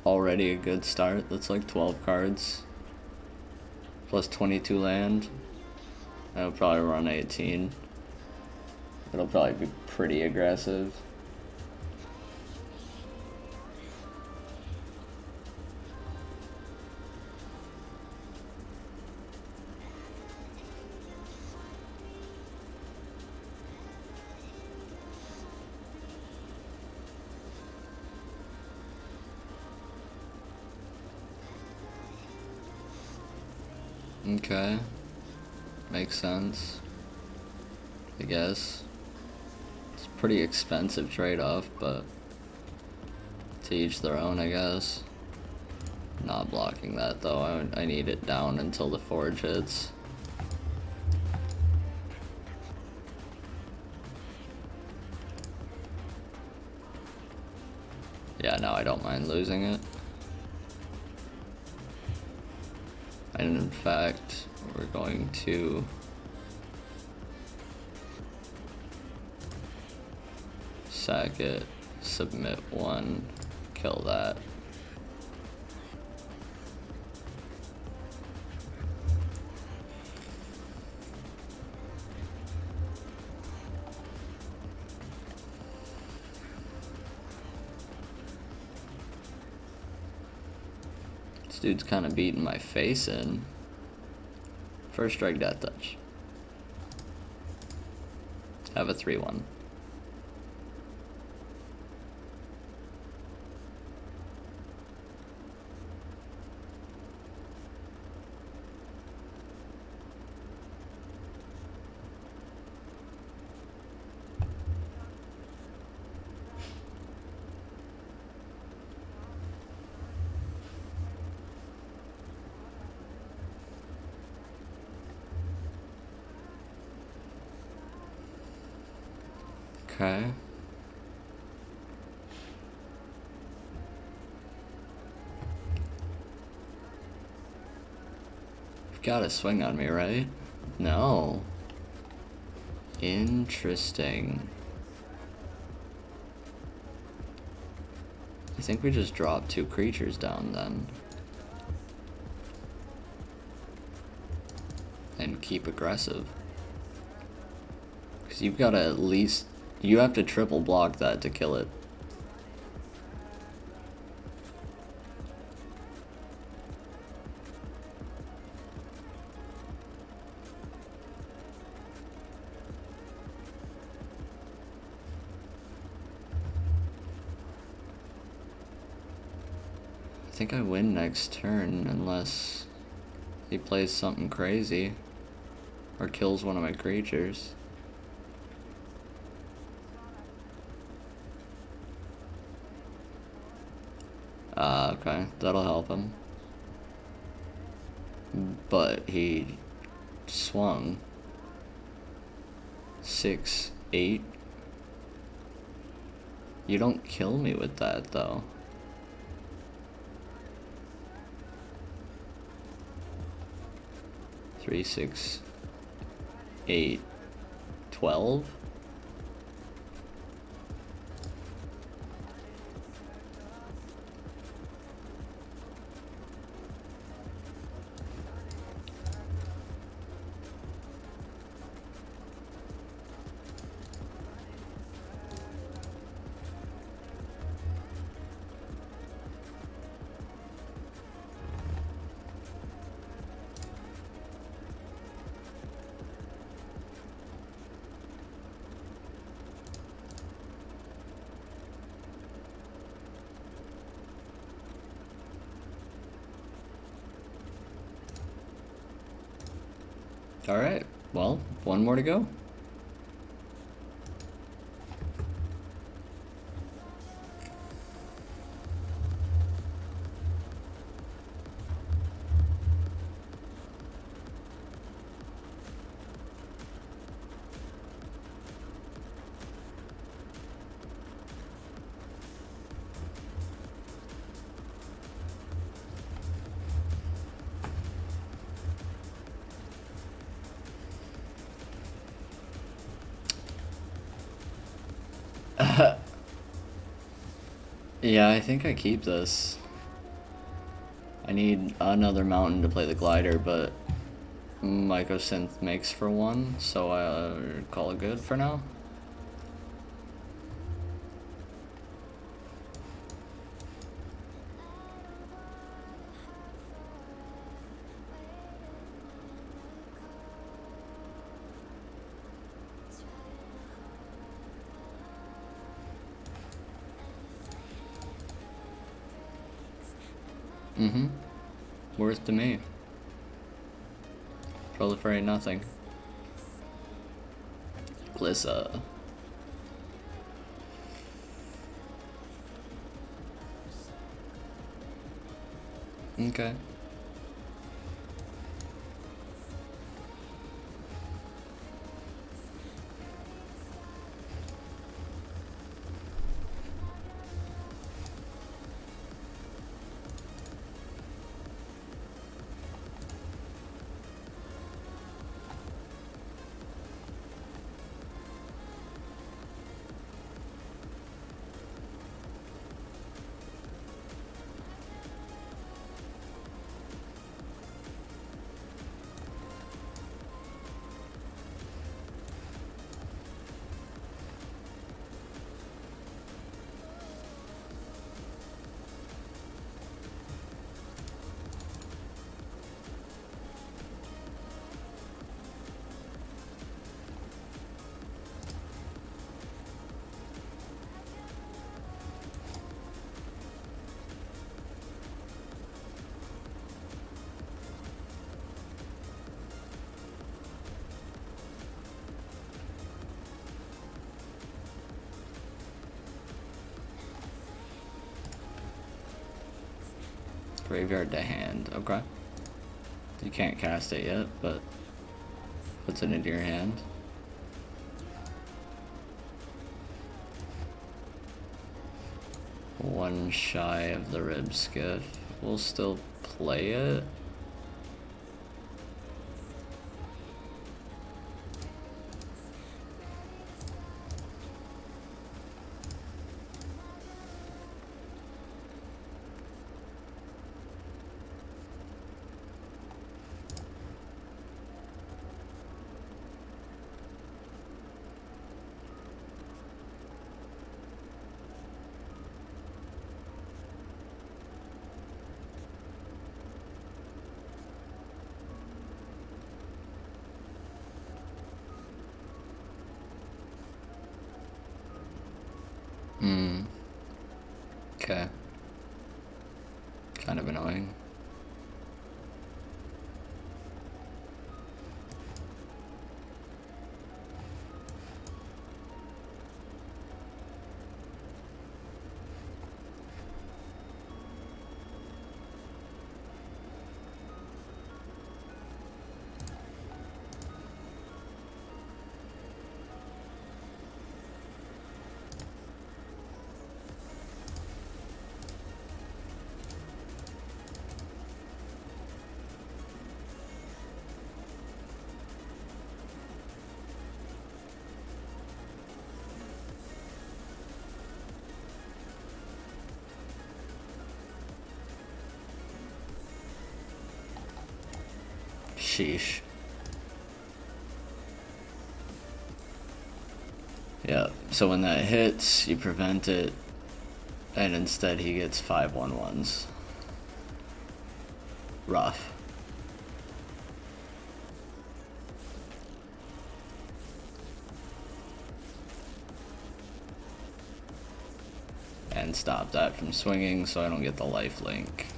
S1: Already a good start. That's like 12 cards. Plus 22 land. I'll probably run 18. It'll probably be pretty aggressive. Okay. Makes sense. I guess. It's a pretty expensive trade-off, but to each their own, I guess. Not blocking that though. I need it down until the forge hits. Yeah, no, I don't mind losing it. And in fact, we're going to sack it, submit one, kill that. This dude's kind of beating my face in. First strike, death touch. Have a 3-1. Okay. You've got a swing on me, right? No. Interesting. I think we just dropped 2 creatures down then. And keep aggressive. Because you've got to at least... You have to triple block that to kill it. I think I win next turn unless he plays something crazy or kills one of my creatures. Okay, that'll help him. But he swung 6, 8. You don't kill me with that though. 3, 6, 8, 12? Alright, well, one more to go. Yeah, I think I keep this. I need another mountain to play the glider, but Mycosynth makes for one, so I call it good for now. Mm-hmm. Worth to me. Proliferate nothing. Glissa. Okay. Graveyard to hand. Okay. You can't cast it yet, but puts it into your hand. One shy of the Rib Skiff. We'll still play it. Okay. Kind of annoying. Sheesh. Yeah, so when that hits, you prevent it, and instead he gets 5/1/1s. Rough. And stop that from swinging so I don't get the life link.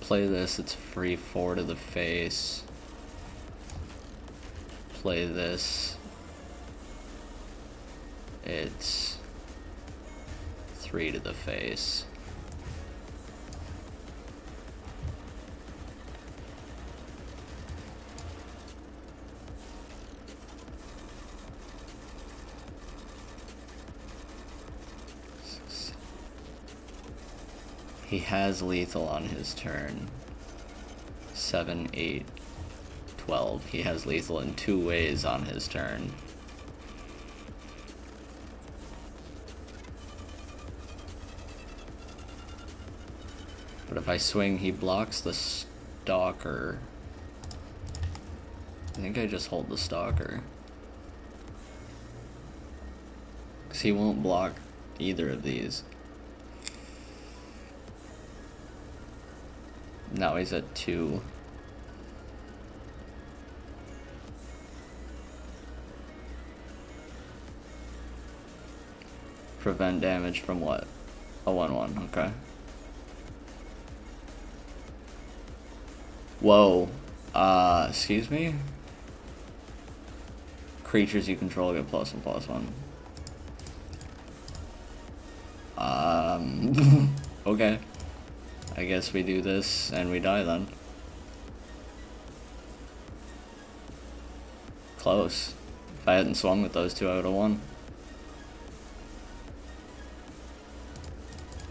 S1: Play this, it's free 4 to the face. Play this, it's 3 to the face. He has lethal on his turn. 7, 8, 12. He has lethal in 2 ways on his turn. But if I swing, he blocks the stalker. I think I just hold the stalker. Because he won't block either of these. Now he's at 2. Prevent damage from what? A 1/1, okay. Whoa. Excuse me? Creatures you control get +1/+1. Okay. I guess we do this and we die then. Close. If I hadn't swung with those two, I would have won.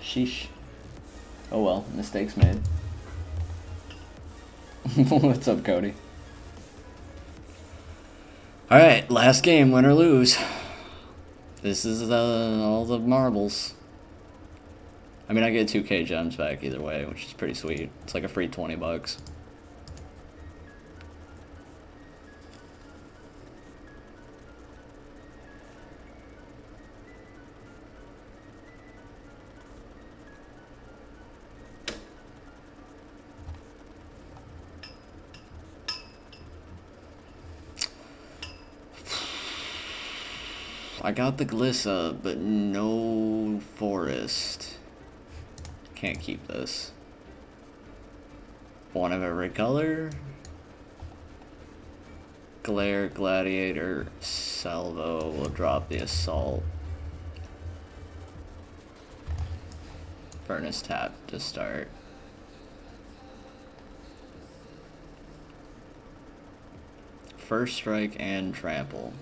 S1: Sheesh. Oh well, mistakes made. What's up, Cody? Alright, last game, win or lose. This is all the marbles. I mean, I get 2k gems back either way, which is pretty sweet. It's like a free 20 bucks. I got the Glissa, but no forest. Can't keep this. One of every color. Glare, Gladiator, Salvo will drop the Assault. Furnace tap to start. First Strike and Trample.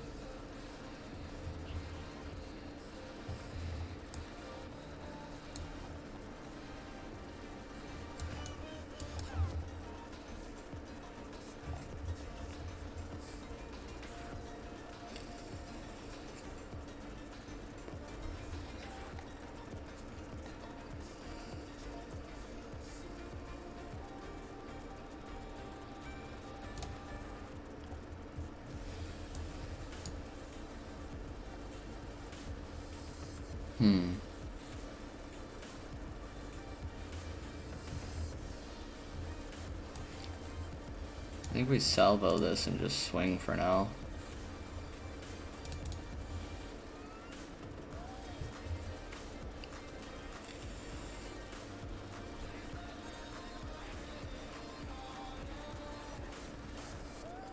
S1: I think we salvo this and just swing for now.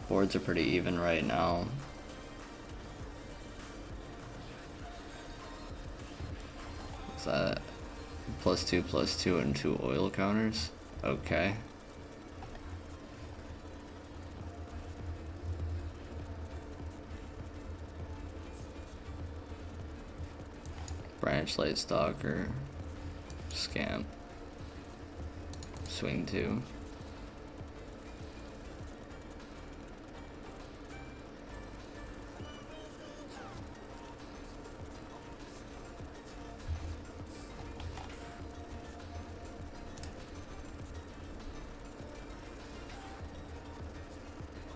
S1: Boards are pretty even right now. Is that +2/+2 and 2 oil counters? Okay. Branchlight Stalker, Scamp, Swing 2.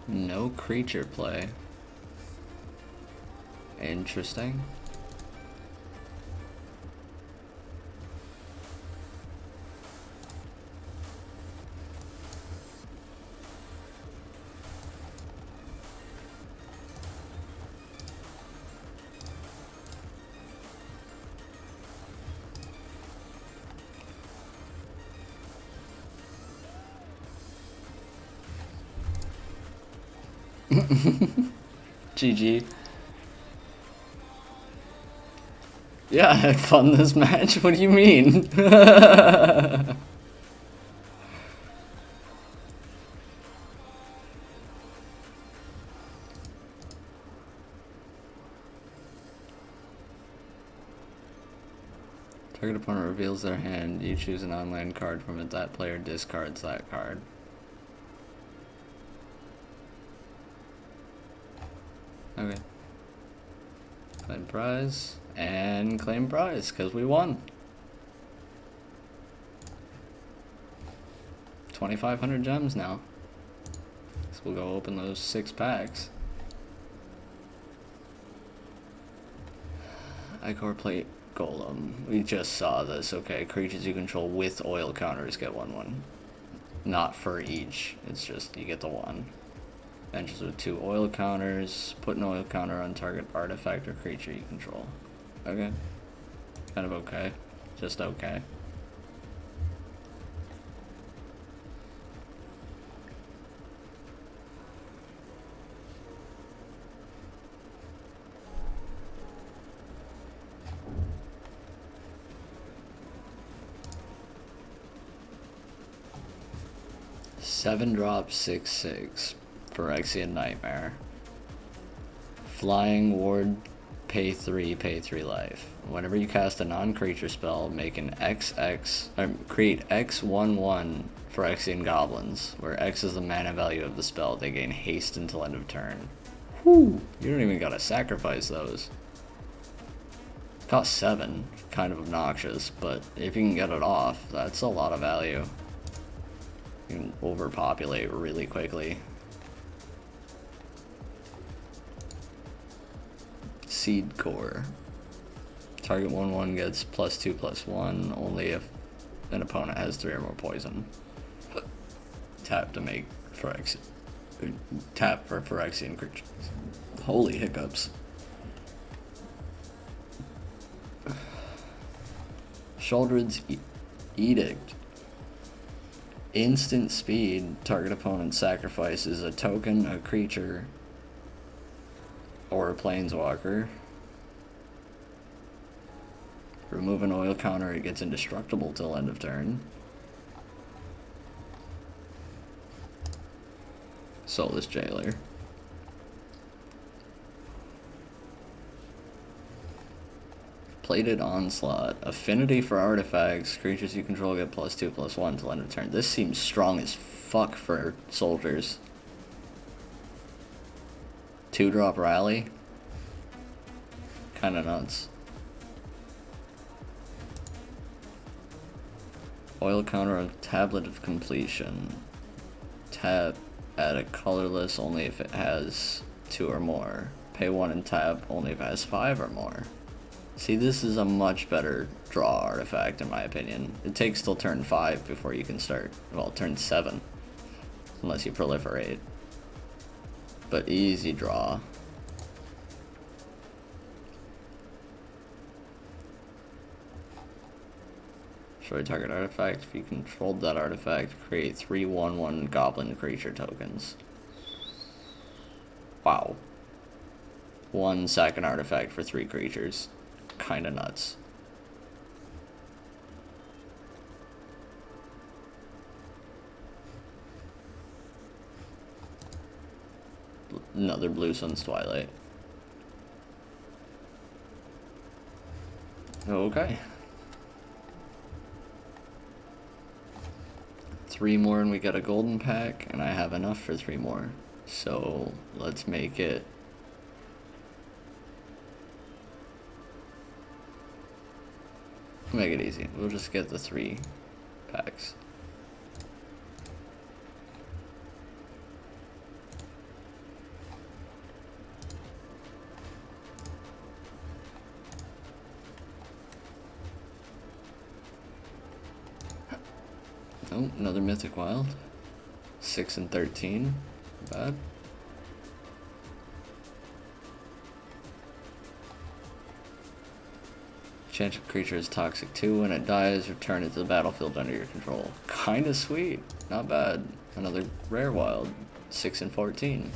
S1: No creature play. Interesting. GG. Yeah, I had fun this match. What do you mean? Target opponent reveals their hand. You choose an online card from it. That player discards that card. Okay. Claim prize. And claim prize, because we won. 2,500 gems now. So we'll go open those 6 packs. Icor Plate Golem. We just saw this. Okay, creatures you control with oil counters get 1/1. Not for each. It's just you get the 1. Enters with 2 oil counters. Put an oil counter on target artifact or creature you control. Okay. Kind of okay. Just okay. Seven drop 6/6 Phyrexian Nightmare. Flying Ward, pay 3 life. Whenever you cast a non-creature spell, make an create X/1/1 Phyrexian Goblins, where X is the mana value of the spell. They gain haste until end of turn. Whew. You don't even gotta sacrifice those. Cost 7, kind of obnoxious, but if you can get it off, that's a lot of value. You can overpopulate really quickly. Seed Core. Target 1/1 gets +2/+1 only if an opponent has 3 or more poison. Tap to make Phyrexian. Tap for Phyrexian creatures. Holy hiccups. Sheoldred's Edict. Instant speed. Target opponent sacrifices a token, a creature, or a planeswalker. Remove an oil counter, it gets indestructible till end of turn. Soulless Jailer. Plated Onslaught. Affinity for artifacts. Creatures you control get +2/+1 till end of turn. This seems strong as fuck for soldiers. 2-drop Rally. Kinda nuts. Oil counter of Tablet of Completion. Tap, add a colorless only if it has 2 or more. Pay 1 and tap only if it has 5 or more. See, this is a much better draw artifact in my opinion. It takes till turn 5 before you can start. Well, turn 7. Unless you proliferate. But easy draw. Destroy target artifact. If you controlled that artifact, create 3/1/1 goblin creature tokens. Wow. 1 second artifact for 3 creatures. Kinda nuts. Another Blue Sun's Twilight. Okay. 3 more and we get a golden pack, and I have enough for 3 more. So let's make it easy. We'll just get the 3 packs. Oh, another Mythic Wild. 6 and 13. Bad. Enchanted creature is toxic too. When it dies, return it to the battlefield under your control. Kinda sweet. Not bad. Another rare wild. 6 and 14.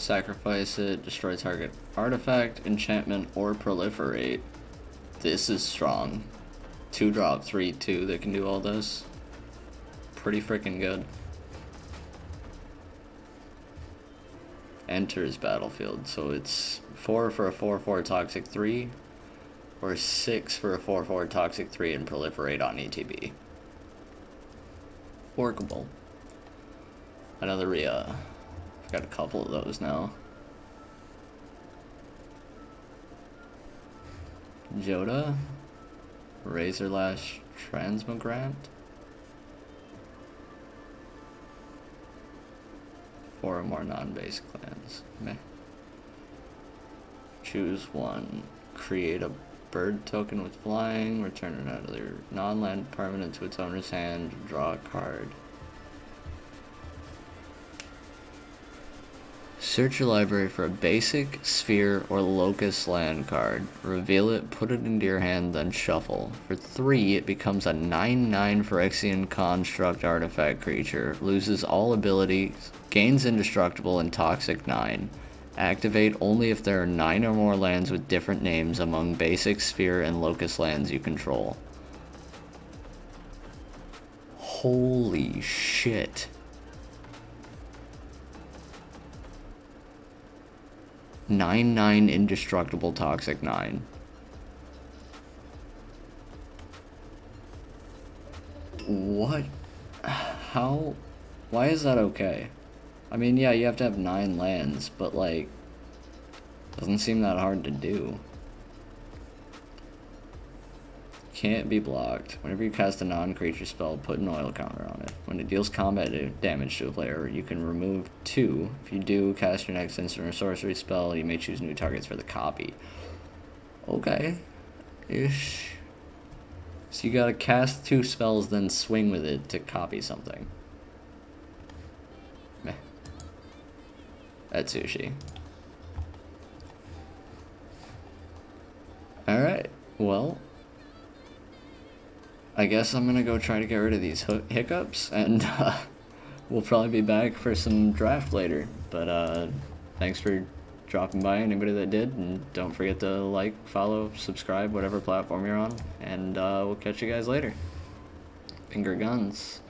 S1: Sacrifice it, destroy target artifact, enchantment, or proliferate. This is strong. 2-drop, 3/2 that can do all this. Pretty freaking good. Enters battlefield, so it's 4 for a 4/4 toxic 3, or 6 for a 4/4 toxic 3 and proliferate on ETB. Workable. Another Rhea. I've got a couple of those now. Joda. Razorlash Transmogrant. 4 or more non-base clans. Meh. Choose one. Create a bird token with flying. Return another non-land permanent to its owner's hand. Draw a card. Search your library for a basic, sphere, or locust land card. Reveal it, put it into your hand, then shuffle. For 3, it becomes a 9/9 Phyrexian Construct artifact creature. Loses all abilities, gains indestructible and toxic 9. Activate only if there are 9 or more lands with different names among basic, sphere, and locust lands you control. Holy shit. Nine indestructible toxic 9. What? How? Why is that okay? I mean, yeah, you have to have 9 lands, but like, doesn't seem that hard to do. Can't be blocked. Whenever you cast a non-creature spell, put an oil counter on it. When it deals combat damage to a player, you can remove 2. If you do cast your next instant or sorcery spell, you may choose new targets for the copy. Okay. Ish. So you gotta cast 2 spells, then swing with it to copy something. Meh. That's sushi. Alright, well, I guess I'm gonna go try to get rid of these hiccups, and we'll probably be back for some draft later. But thanks for dropping by, anybody that did, and don't forget to like, follow, subscribe, whatever platform you're on, and we'll catch you guys later. Finger guns.